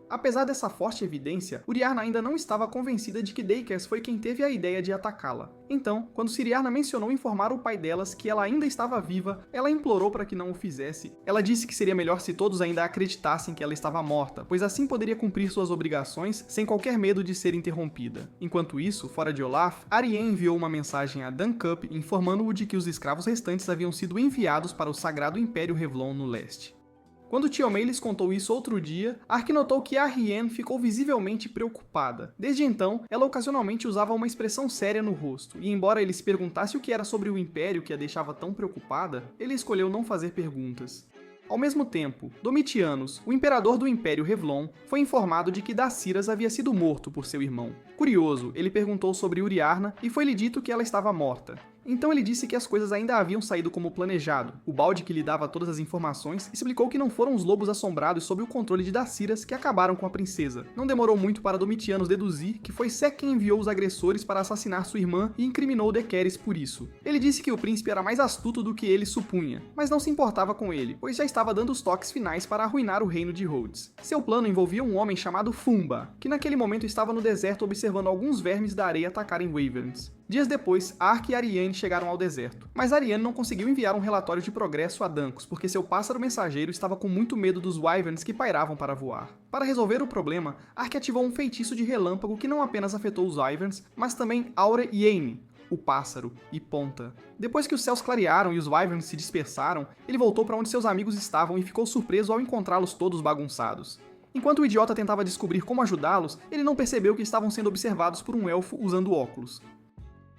Apesar dessa forte evidência, Uriarna ainda não estava convencida de que Dayquez foi quem teve a ideia de atacá-la. Então, quando Siriarna mencionou informar o pai delas que ela ainda estava viva, ela implorou para que não o fizesse. Ela disse que seria melhor se todos ainda acreditassem que ela estava morta, pois assim poderia cumprir suas obrigações sem qualquer medo de ser interrompida. Enquanto isso, fora de Olaf, Arien enviou uma mensagem a Duncup informando-o de que os escravos restantes haviam sido enviados para o Sagrado Império Revlon no leste. Quando Chiomei lhes contou isso outro dia, Ark notou que Arrien ficou visivelmente preocupada. Desde então, ela ocasionalmente usava uma expressão séria no rosto, e embora ele se perguntasse o que era sobre o Império que a deixava tão preocupada, ele escolheu não fazer perguntas. Ao mesmo tempo, Domitianus, o imperador do Império Revlon, foi informado de que Daciras havia sido morto por seu irmão. Curioso, ele perguntou sobre Uriarna e foi-lhe dito que ela estava morta. Então ele disse que as coisas ainda haviam saído como planejado. O balde que lhe dava todas as informações explicou que não foram os lobos assombrados sob o controle de Daciras que acabaram com a princesa. Não demorou muito para Domitianus deduzir que foi Sec quem enviou os agressores para assassinar sua irmã e incriminou Decaris por isso. Ele disse que o príncipe era mais astuto do que ele supunha, mas não se importava com ele, pois já estava dando os toques finais para arruinar o reino de Rhodes. Seu plano envolvia um homem chamado Fumba, que naquele momento estava no deserto observando alguns vermes da areia atacarem Wyverns. Dias depois, Ark e Ariane chegaram ao deserto, mas Ariane não conseguiu enviar um relatório de progresso a Dancos porque seu pássaro mensageiro estava com muito medo dos Wyverns que pairavam para voar. Para resolver o problema, Ark ativou um feitiço de relâmpago que não apenas afetou os Wyverns, mas também Aure e Aine, o pássaro, e Ponta. Depois que os céus clarearam e os Wyverns se dispersaram, ele voltou para onde seus amigos estavam e ficou surpreso ao encontrá-los todos bagunçados. Enquanto o idiota tentava descobrir como ajudá-los, ele não percebeu que estavam sendo observados por um elfo usando óculos.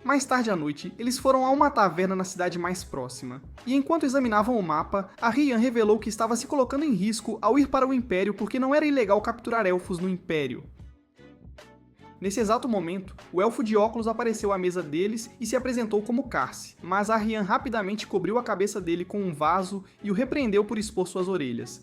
Mais tarde à noite, eles foram a uma taverna na cidade mais próxima, e enquanto examinavam o mapa, Arrian revelou que estava se colocando em risco ao ir para o Império porque não era ilegal capturar elfos no Império. Nesse exato momento, o elfo de óculos apareceu à mesa deles e se apresentou como Carse, mas Arrian rapidamente cobriu a cabeça dele com um vaso e o repreendeu por expor suas orelhas.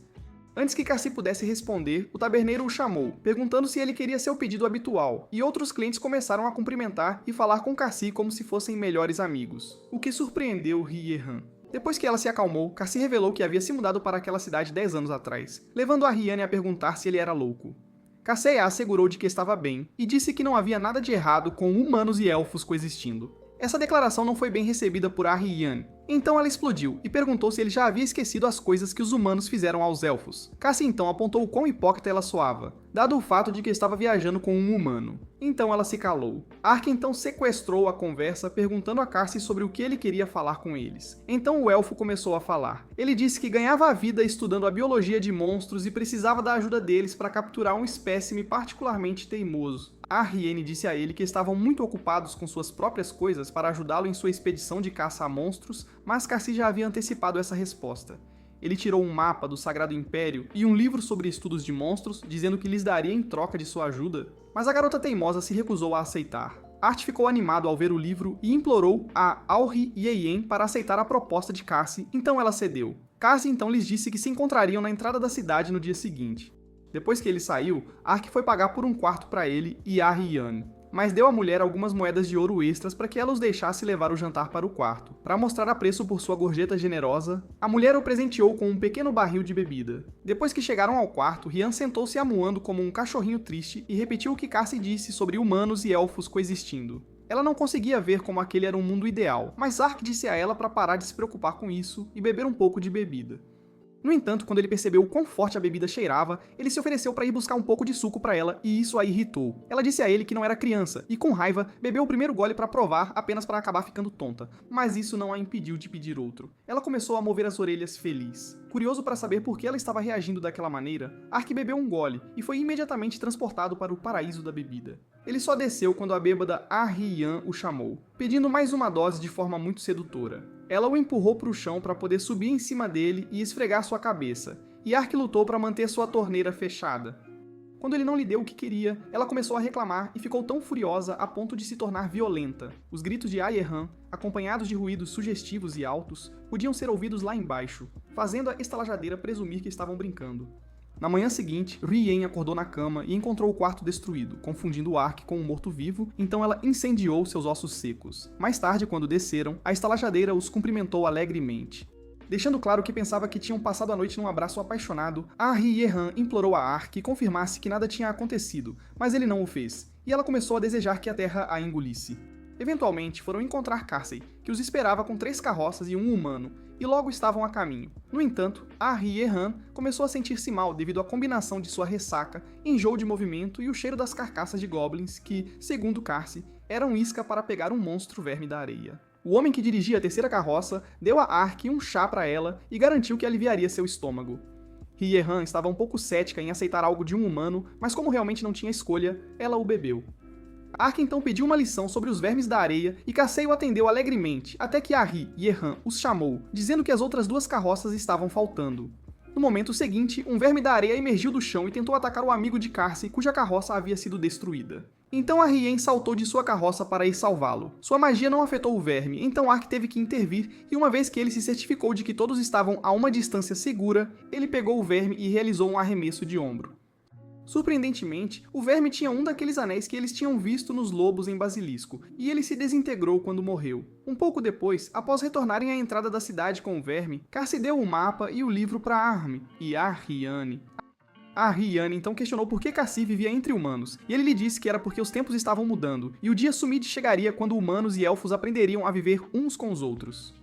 Antes que Carse pudesse responder, o taberneiro o chamou, perguntando se ele queria seu pedido habitual, e outros clientes começaram a cumprimentar e falar com Carse como se fossem melhores amigos, o que surpreendeu Riehan. Depois que ela se acalmou, Cassie revelou que havia se mudado para aquela cidade 10 anos atrás, levando a Rhiannon a perguntar se ele era louco. Cassie a assegurou de que estava bem, e disse que não havia nada de errado com humanos e elfos coexistindo. Essa declaração não foi bem recebida por Rhiannon, então ela explodiu e perguntou se ele já havia esquecido as coisas que os humanos fizeram aos elfos. Cassie então apontou o quão hipócrita ela soava, dado o fato de que estava viajando com um humano. Então ela se calou. Ark então sequestrou a conversa, perguntando a Cassie sobre o que ele queria falar com eles. Então o elfo começou a falar. Ele disse que ganhava a vida estudando a biologia de monstros e precisava da ajuda deles para capturar um espécime particularmente teimoso. Rhiannon disse a ele que estavam muito ocupados com suas próprias coisas para ajudá-lo em sua expedição de caça a monstros, mas Cassie já havia antecipado essa resposta. Ele tirou um mapa do Sagrado Império e um livro sobre estudos de monstros, dizendo que lhes daria em troca de sua ajuda, mas a garota teimosa se recusou a aceitar. Art ficou animado ao ver o livro e implorou a Auri e Eien para aceitar a proposta de Cassie, então ela cedeu. Cassie então lhes disse que se encontrariam na entrada da cidade no dia seguinte. Depois que ele saiu, Ark foi pagar por um quarto para ele e a Rhiannon, mas deu à mulher algumas moedas de ouro extras para que ela os deixasse levar o jantar para o quarto. Para mostrar apreço por sua gorjeta generosa, a mulher o presenteou com um pequeno barril de bebida. Depois que chegaram ao quarto, Rhiannon sentou-se amuando como um cachorrinho triste e repetiu o que Cassie disse sobre humanos e elfos coexistindo. Ela não conseguia ver como aquele era um mundo ideal, mas Ark disse a ela para parar de se preocupar com isso e beber um pouco de bebida. No entanto, quando ele percebeu o quão forte a bebida cheirava, ele se ofereceu para ir buscar um pouco de suco para ela e isso a irritou. Ela disse a ele que não era criança e, com raiva, bebeu o primeiro gole para provar apenas para acabar ficando tonta, mas isso não a impediu de pedir outro. Ela começou a mover as orelhas feliz. Curioso para saber por que ela estava reagindo daquela maneira, Ark bebeu um gole e foi imediatamente transportado para o paraíso da bebida. Ele só desceu quando a bêbada Rhiannon o chamou, pedindo mais uma dose de forma muito sedutora. Ela o empurrou para o chão para poder subir em cima dele e esfregar sua cabeça, e Ark lutou para manter sua torneira fechada. Quando ele não lhe deu o que queria, ela começou a reclamar e ficou tão furiosa a ponto de se tornar violenta. Os gritos de Aieran, acompanhados de ruídos sugestivos e altos, podiam ser ouvidos lá embaixo, fazendo a estalajadeira presumir que estavam brincando. Na manhã seguinte, Rhiannon acordou na cama e encontrou o quarto destruído, confundindo Ark com um morto-vivo, então ela incendiou seus ossos secos. Mais tarde, quando desceram, a estalajadeira os cumprimentou alegremente. Deixando claro que pensava que tinham passado a noite num abraço apaixonado, Rhiannon implorou a Ark que confirmasse que nada tinha acontecido, mas ele não o fez, e ela começou a desejar que a terra a engolisse. Eventualmente, foram encontrar Cassie, que os esperava com 3 carroças e um humano, e logo estavam a caminho. No entanto, Rhiannon começou a sentir-se mal devido à combinação de sua ressaca, enjoo de movimento e o cheiro das carcaças de goblins que, segundo Cassie, eram isca para pegar um monstro verme da areia. O homem que dirigia a 3ª carroça deu a Ark um chá para ela e garantiu que aliviaria seu estômago. Rhiannon estava um pouco cética em aceitar algo de um humano, mas como realmente não tinha escolha, ela o bebeu. Ark então pediu uma lição sobre os vermes da areia e Cassie o atendeu alegremente, até que Rhiannon os chamou, dizendo que as outras 2 carroças estavam faltando. No momento seguinte, um verme da areia emergiu do chão e tentou atacar o amigo de Cassie, cuja carroça havia sido destruída. Então Rhiannon saltou de sua carroça para ir salvá-lo. Sua magia não afetou o verme, então Ark teve que intervir e uma vez que ele se certificou de que todos estavam a uma distância segura, ele pegou o verme e realizou um arremesso de ombro. Surpreendentemente, o verme tinha um daqueles anéis que eles tinham visto nos lobos em Basilisco, e ele se desintegrou quando morreu. Um pouco depois, após retornarem à entrada da cidade com o verme, Cassie deu o mapa e o livro para Arm e Rhiannon. Rhiannon então questionou por que Cassie vivia entre humanos, e ele lhe disse que era porque os tempos estavam mudando, e o dia Sumid chegaria quando humanos e elfos aprenderiam a viver uns com os outros.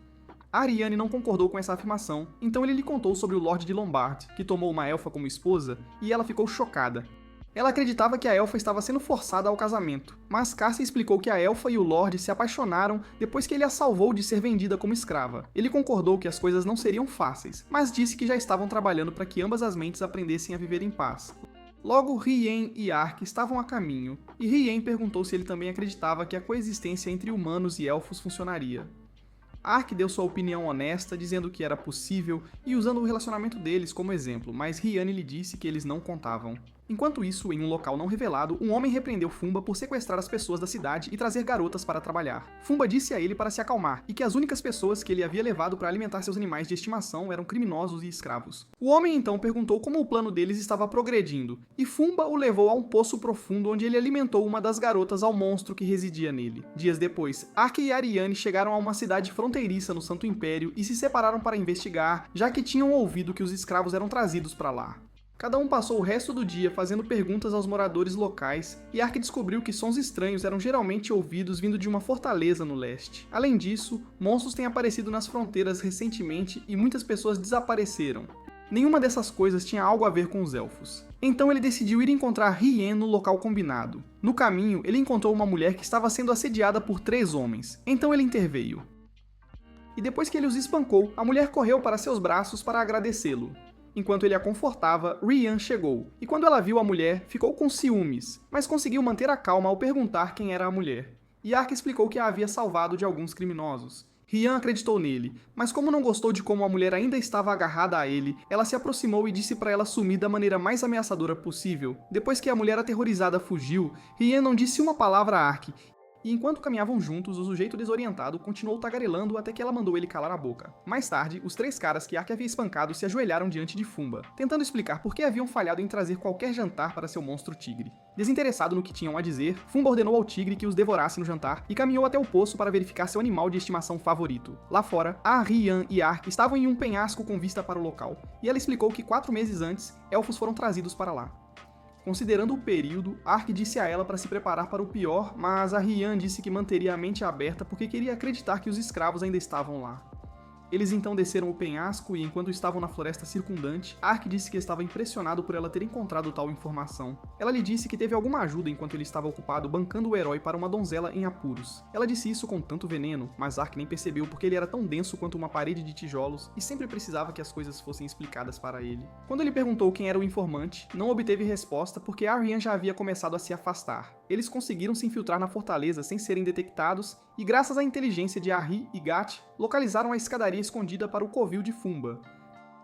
Rhiannon não concordou com essa afirmação, então ele lhe contou sobre o Lorde de Lombard, que tomou uma elfa como esposa, e ela ficou chocada. Ela acreditava que a elfa estava sendo forçada ao casamento, mas Cassie explicou que a elfa e o Lorde se apaixonaram depois que ele a salvou de ser vendida como escrava. Ele concordou que as coisas não seriam fáceis, mas disse que já estavam trabalhando para que ambas as mentes aprendessem a viver em paz. Logo, Rhiannon e Ark estavam a caminho, e Rhiannon perguntou se ele também acreditava que a coexistência entre humanos e elfos funcionaria. Ark deu sua opinião honesta, dizendo que era possível e usando o relacionamento deles como exemplo, mas Rhiannon lhe disse que eles não contavam. Enquanto isso, em um local não revelado, um homem repreendeu Fumba por sequestrar as pessoas da cidade e trazer garotas para trabalhar. Fumba disse a ele para se acalmar e que as únicas pessoas que ele havia levado para alimentar seus animais de estimação eram criminosos e escravos. O homem então perguntou como o plano deles estava progredindo, e Fumba o levou a um poço profundo onde ele alimentou uma das garotas ao monstro que residia nele. Dias depois, Ark e Ariane chegaram a uma cidade fronteiriça no Santo Império e se separaram para investigar, já que tinham ouvido que os escravos eram trazidos para lá. Cada um passou o resto do dia fazendo perguntas aos moradores locais, e Ark descobriu que sons estranhos eram geralmente ouvidos vindo de uma fortaleza no leste. Além disso, monstros têm aparecido nas fronteiras recentemente e muitas pessoas desapareceram. Nenhuma dessas coisas tinha algo a ver com os elfos. Então ele decidiu ir encontrar Rien no local combinado. No caminho, ele encontrou uma mulher que estava sendo assediada por 3 homens, então ele interveio. E depois que ele os espancou, a mulher correu para seus braços para agradecê-lo. Enquanto ele a confortava, Rian chegou, e quando ela viu a mulher, ficou com ciúmes, mas conseguiu manter a calma ao perguntar quem era a mulher. E Ark explicou que a havia salvado de alguns criminosos. Rian acreditou nele, mas como não gostou de como a mulher ainda estava agarrada a ele, ela se aproximou e disse para ela sumir da maneira mais ameaçadora possível. Depois que a mulher aterrorizada fugiu, Rian não disse uma palavra a Ark, e enquanto caminhavam juntos, o sujeito desorientado continuou tagarelando até que ela mandou ele calar a boca. Mais tarde, os 3 caras que Ark havia espancado se ajoelharam diante de Fumba, tentando explicar por que haviam falhado em trazer qualquer jantar para seu monstro tigre. Desinteressado no que tinham a dizer, Fumba ordenou ao tigre que os devorasse no jantar e caminhou até o poço para verificar seu animal de estimação favorito. Lá fora, Rian e Ark estavam em um penhasco com vista para o local, e ela explicou que 4 meses antes, elfos foram trazidos para lá. Considerando o período, Ark disse a ela para se preparar para o pior, mas a Rian disse que manteria a mente aberta porque queria acreditar que os escravos ainda estavam lá. Eles então desceram o penhasco e, enquanto estavam na floresta circundante, Ark disse que estava impressionado por ela ter encontrado tal informação. Ela lhe disse que teve alguma ajuda enquanto ele estava ocupado bancando o herói para uma donzela em apuros. Ela disse isso com tanto veneno, mas Ark nem percebeu porque ele era tão denso quanto uma parede de tijolos e sempre precisava que as coisas fossem explicadas para ele. Quando ele perguntou quem era o informante, não obteve resposta porque Arian já havia começado a se afastar. Eles conseguiram se infiltrar na fortaleza sem serem detectados e, graças à inteligência de Arri e Gat, localizaram a escadaria escondida para o covil de Fumba.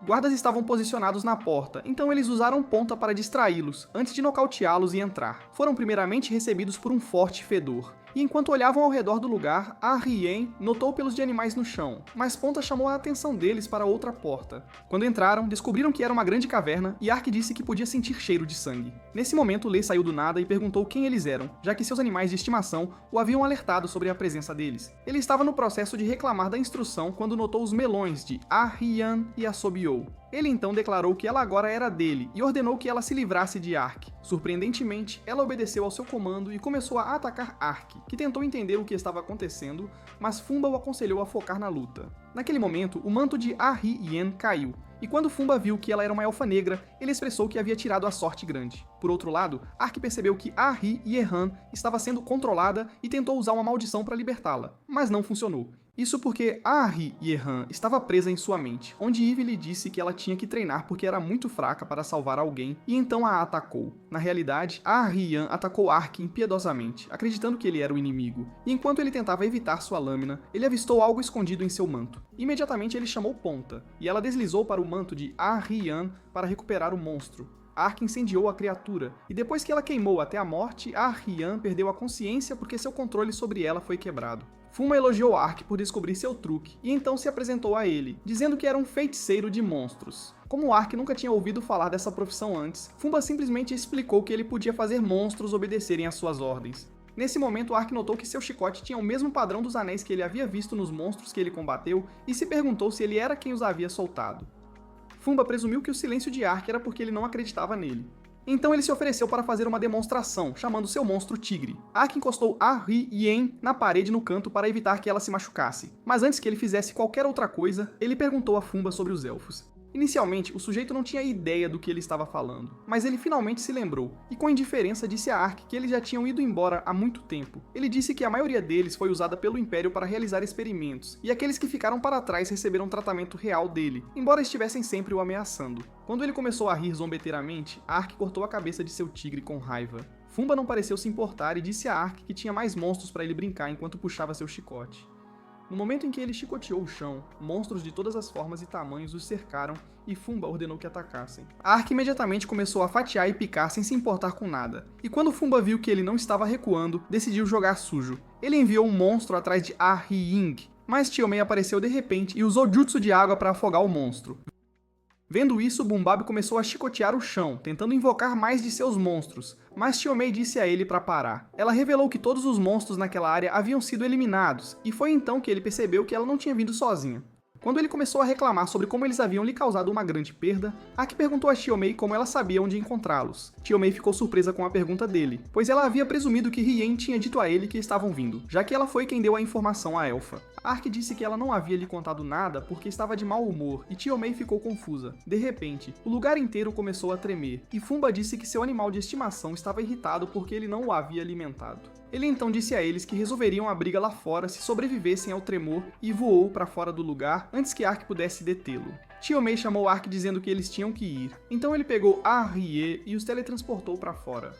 Guardas estavam posicionados na porta, então eles usaram ponta para distraí-los, antes de nocauteá-los e entrar. Foram primeiramente recebidos por um forte fedor. E enquanto olhavam ao redor do lugar, Rien notou pelos de animais no chão, mas Ponta chamou a atenção deles para outra porta. Quando entraram, descobriram que era uma grande caverna e Ark disse que podia sentir cheiro de sangue. Nesse momento, Lê saiu do nada e perguntou quem eles eram, já que seus animais de estimação o haviam alertado sobre a presença deles. Ele estava no processo de reclamar da instrução quando notou os melões de Rian e assobiou. Ele então declarou que ela agora era dele e ordenou que ela se livrasse de Ark. Surpreendentemente, ela obedeceu ao seu comando e começou a atacar Ark, que tentou entender o que estava acontecendo, mas Fumba o aconselhou a focar na luta. Naquele momento, o manto de Rien caiu, e quando Fumba viu que ela era uma elfa negra, ele expressou que havia tirado a sorte grande. Por outro lado, Ark percebeu que Rien estava sendo controlada e tentou usar uma maldição para libertá-la, mas não funcionou. Isso porque Rien estava presa em sua mente, onde Eve lhe disse que ela tinha que treinar porque era muito fraca para salvar alguém, e então a atacou. Na realidade, Rien atacou Ark impiedosamente, acreditando que ele era o inimigo, e enquanto ele tentava evitar sua lâmina, ele avistou algo escondido em seu manto. Imediatamente ele chamou Ponta, e ela deslizou para o manto de Rien para recuperar o monstro. Ark incendiou a criatura, e depois que ela queimou até a morte, Rien perdeu a consciência porque seu controle sobre ela foi quebrado. Fumba elogiou Ark por descobrir seu truque, e então se apresentou a ele, dizendo que era um feiticeiro de monstros. Como Ark nunca tinha ouvido falar dessa profissão antes, Fumba simplesmente explicou que ele podia fazer monstros obedecerem às suas ordens. Nesse momento, Ark notou que seu chicote tinha o mesmo padrão dos anéis que ele havia visto nos monstros que ele combateu, e se perguntou se ele era quem os havia soltado. Fumba presumiu que o silêncio de Ark era porque ele não acreditava nele. Então ele se ofereceu para fazer uma demonstração, chamando seu monstro Tigre. Ark encostou Rien na parede no canto para evitar que ela se machucasse. Mas antes que ele fizesse qualquer outra coisa, ele perguntou a Fumba sobre os elfos. Inicialmente, o sujeito não tinha ideia do que ele estava falando, mas ele finalmente se lembrou, e com indiferença disse a Ark que eles já tinham ido embora há muito tempo. Ele disse que a maioria deles foi usada pelo Império para realizar experimentos, e aqueles que ficaram para trás receberam tratamento real dele, embora estivessem sempre o ameaçando. Quando ele começou a rir zombeteiramente, Ark cortou a cabeça de seu tigre com raiva. Fumba não pareceu se importar e disse a Ark que tinha mais monstros para ele brincar enquanto puxava seu chicote. No momento em que ele chicoteou o chão, monstros de todas as formas e tamanhos os cercaram e Fumba ordenou que atacassem. Ark imediatamente começou a fatiar e picar sem se importar com nada, e quando Fumba viu que ele não estava recuando, decidiu jogar sujo. Ele enviou um monstro atrás de Ah-Ri-Ying, mas Chiomei apareceu de repente e usou jutsu de água para afogar o monstro. Vendo isso, Bumbab começou a chicotear o chão, tentando invocar mais de seus monstros, mas Chiomei disse a ele para parar. Ela revelou que todos os monstros naquela área haviam sido eliminados, e foi então que ele percebeu que ela não tinha vindo sozinha. Quando ele começou a reclamar sobre como eles haviam lhe causado uma grande perda, Ark perguntou a Chiomei como ela sabia onde encontrá-los. Chiomei ficou surpresa com a pergunta dele, pois ela havia presumido que Hien tinha dito a ele que estavam vindo, já que ela foi quem deu a informação à elfa. Ark disse que ela não havia lhe contado nada porque estava de mau humor, e Chiomei ficou confusa. De repente, o lugar inteiro começou a tremer, e Fumba disse que seu animal de estimação estava irritado porque ele não o havia alimentado. Ele então disse a eles que resolveriam a briga lá fora se sobrevivessem ao tremor e voou para fora do lugar antes que Ark pudesse detê-lo. Chiomei chamou Ark dizendo que eles tinham que ir, então ele pegou Ah-Rie e os teletransportou para fora.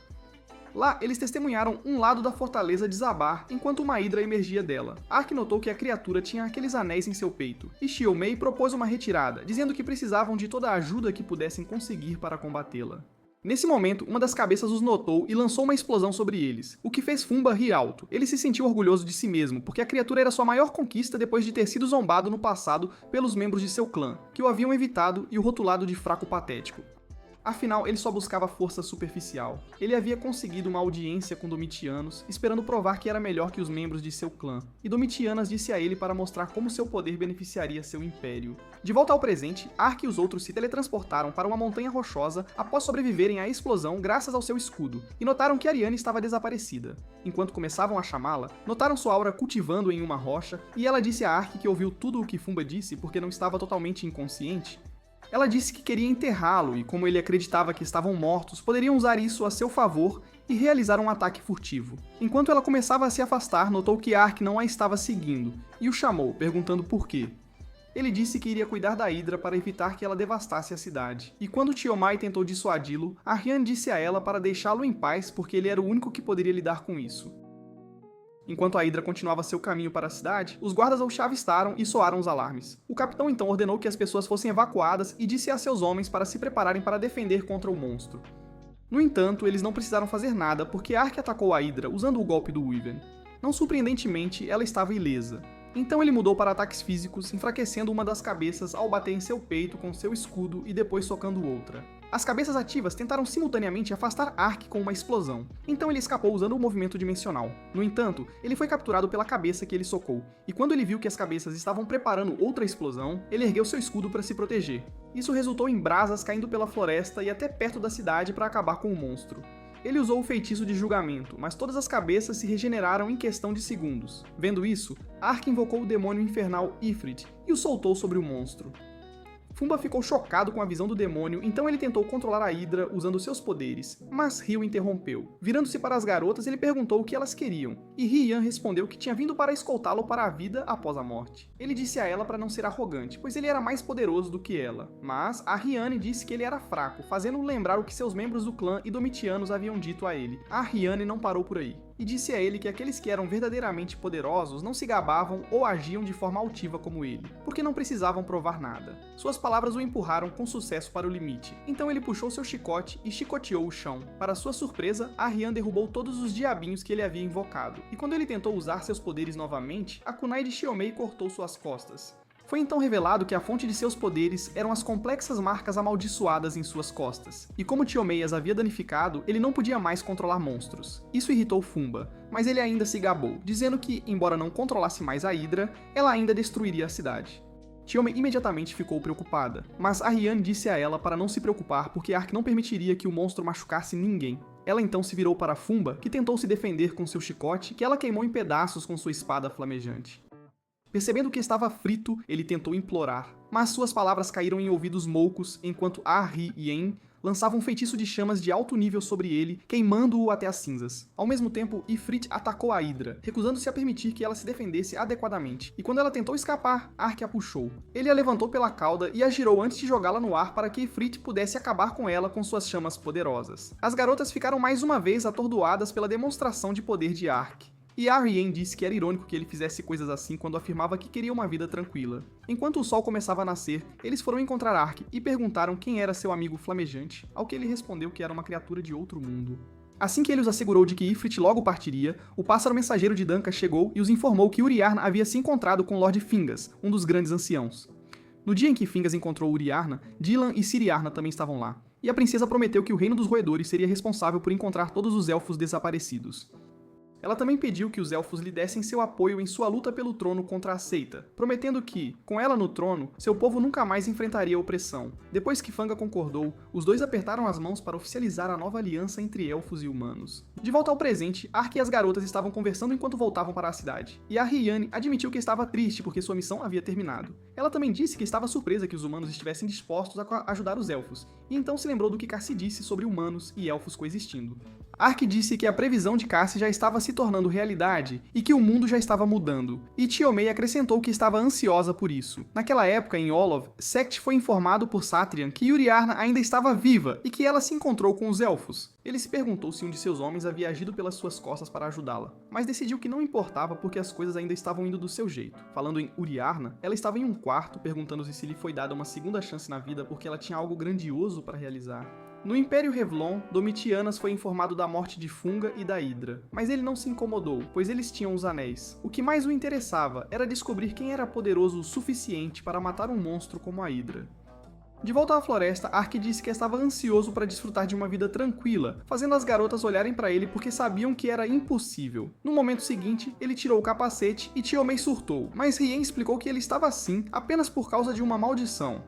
Lá, eles testemunharam um lado da fortaleza desabar enquanto uma hidra emergia dela. Ark notou que a criatura tinha aqueles anéis em seu peito, e Chiomei propôs uma retirada, dizendo que precisavam de toda a ajuda que pudessem conseguir para combatê-la. Nesse momento, uma das cabeças os notou e lançou uma explosão sobre eles, o que fez Fumba rir alto. Ele se sentiu orgulhoso de si mesmo, porque a criatura era sua maior conquista depois de ter sido zombado no passado pelos membros de seu clã, que o haviam evitado e o rotulado de fraco patético. Afinal, ele só buscava força superficial. Ele havia conseguido uma audiência com Domitianos, esperando provar que era melhor que os membros de seu clã, e Domitianas disse a ele para mostrar como seu poder beneficiaria seu império. De volta ao presente, Ark e os outros se teletransportaram para uma montanha rochosa após sobreviverem à explosão graças ao seu escudo, e notaram que Ariane estava desaparecida. Enquanto começavam a chamá-la, notaram sua aura cultivando em uma rocha, e ela disse a Ark que ouviu tudo o que Fumba disse porque não estava totalmente inconsciente. Ela disse que queria enterrá-lo e, como ele acreditava que estavam mortos, poderiam usar isso a seu favor e realizar um ataque furtivo. Enquanto ela começava a se afastar, notou que Ark não a estava seguindo e o chamou, perguntando por quê. Ele disse que iria cuidar da hidra para evitar que ela devastasse a cidade. E quando Chiomai tentou dissuadi-lo, Aryan disse a ela para deixá-lo em paz porque ele era o único que poderia lidar com isso. Enquanto a hidra continuava seu caminho para a cidade, os guardas o avistaram e soaram os alarmes. O capitão então ordenou que as pessoas fossem evacuadas e disse a seus homens para se prepararem para defender contra o monstro. No entanto, eles não precisaram fazer nada porque Ark atacou a hidra usando o golpe do Wyvern. Não surpreendentemente, ela estava ilesa. Então ele mudou para ataques físicos, enfraquecendo uma das cabeças ao bater em seu peito com seu escudo e depois socando outra. As cabeças ativas tentaram simultaneamente afastar Ark com uma explosão, então ele escapou usando o movimento dimensional. No entanto, ele foi capturado pela cabeça que ele socou, e quando ele viu que as cabeças estavam preparando outra explosão, ele ergueu seu escudo para se proteger. Isso resultou em brasas caindo pela floresta e até perto da cidade para acabar com o monstro. Ele usou o feitiço de julgamento, mas todas as cabeças se regeneraram em questão de segundos. Vendo isso, Ark invocou o demônio infernal Ifrit e o soltou sobre o monstro. Fumba ficou chocado com a visão do demônio, então ele tentou controlar a hidra usando seus poderes, mas Ryu interrompeu. Virando-se para as garotas, ele perguntou o que elas queriam, e Rian respondeu que tinha vindo para escoltá-lo para a vida após a morte. Ele disse a ela para não ser arrogante, pois ele era mais poderoso do que ela, mas a Riane disse que ele era fraco, fazendo-o lembrar o que seus membros do clã e Domitianos haviam dito a ele. A Riane não parou por aí, e disse a ele que aqueles que eram verdadeiramente poderosos não se gabavam ou agiam de forma altiva como ele, porque não precisavam provar nada. Suas palavras o empurraram com sucesso para o limite, então ele puxou seu chicote e chicoteou o chão. Para sua surpresa, Aryan derrubou todos os diabinhos que ele havia invocado, e quando ele tentou usar seus poderes novamente, a kunai de Chiomei cortou suas costas. Foi então revelado que a fonte de seus poderes eram as complexas marcas amaldiçoadas em suas costas, e como Chiomei as havia danificado, ele não podia mais controlar monstros. Isso irritou Fumba, mas ele ainda se gabou, dizendo que, embora não controlasse mais a hidra, ela ainda destruiria a cidade. Chiomei imediatamente ficou preocupada, mas Ariane disse a ela para não se preocupar porque Ark não permitiria que o monstro machucasse ninguém. Ela então se virou para Fumba, que tentou se defender com seu chicote, que ela queimou em pedaços com sua espada flamejante. Percebendo que estava frito, ele tentou implorar, mas suas palavras caíram em ouvidos moucos enquanto Ah-Ri-Yen lançava um feitiço de chamas de alto nível sobre ele, queimando-o até as cinzas. Ao mesmo tempo, Ifrit atacou a hidra, recusando-se a permitir que ela se defendesse adequadamente, e quando ela tentou escapar, Ark a puxou. Ele a levantou pela cauda e a girou antes de jogá-la no ar para que Ifrit pudesse acabar com ela com suas chamas poderosas. As garotas ficaram mais uma vez atordoadas pela demonstração de poder de Ark. E Arrien disse que era irônico que ele fizesse coisas assim quando afirmava que queria uma vida tranquila. Enquanto o sol começava a nascer, eles foram encontrar Ark e perguntaram quem era seu amigo flamejante, ao que ele respondeu que era uma criatura de outro mundo. Assim que ele os assegurou de que Ifrit logo partiria, o pássaro mensageiro de Danka chegou e os informou que Uriarna havia se encontrado com Lord Fingas, um dos grandes anciãos. No dia em que Fingas encontrou Uriarna, Dylan e Siriarna também estavam lá, e a princesa prometeu que o Reino dos Roedores seria responsável por encontrar todos os elfos desaparecidos. Ela também pediu que os elfos lhe dessem seu apoio em sua luta pelo trono contra a seita, prometendo que, com ela no trono, seu povo nunca mais enfrentaria a opressão. Depois que Fanga concordou, os dois apertaram as mãos para oficializar a nova aliança entre elfos e humanos. De volta ao presente, Ark e as garotas estavam conversando enquanto voltavam para a cidade, e Arriane admitiu que estava triste porque sua missão havia terminado. Ela também disse que estava surpresa que os humanos estivessem dispostos a ajudar os elfos, e então se lembrou do que Cassie disse sobre humanos e elfos coexistindo. Ark disse que a previsão de Cassie já estava se tornando realidade e que o mundo já estava mudando, e Tiomei acrescentou que estava ansiosa por isso. Naquela época, em Olov, Sect foi informado por Satrian que Uriarna ainda estava viva e que ela se encontrou com os elfos. Ele se perguntou se um de seus homens havia agido pelas suas costas para ajudá-la, mas decidiu que não importava porque as coisas ainda estavam indo do seu jeito. Falando em Uriarna, ela estava em um quarto perguntando-se se lhe foi dada uma segunda chance na vida porque ela tinha algo grandioso para realizar. No Império Revlon, Domitianas foi informado da morte de Funga e da Hidra, mas ele não se incomodou, pois eles tinham os anéis. O que mais o interessava era descobrir quem era poderoso o suficiente para matar um monstro como a Hidra. De volta à floresta, Ark disse que estava ansioso para desfrutar de uma vida tranquila, fazendo as garotas olharem para ele porque sabiam que era impossível. No momento seguinte, ele tirou o capacete e Tiomei surtou, mas Rien explicou que ele estava assim apenas por causa de uma maldição.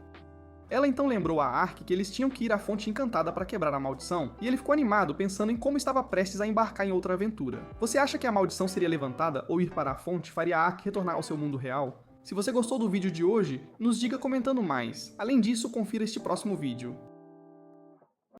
Ela então lembrou a Ark que eles tinham que ir à Fonte Encantada para quebrar a maldição, e ele ficou animado pensando em como estava prestes a embarcar em outra aventura. Você acha que a maldição seria levantada ou ir para a fonte faria a Ark retornar ao seu mundo real? Se você gostou do vídeo de hoje, nos diga comentando mais. Além disso, confira este próximo vídeo.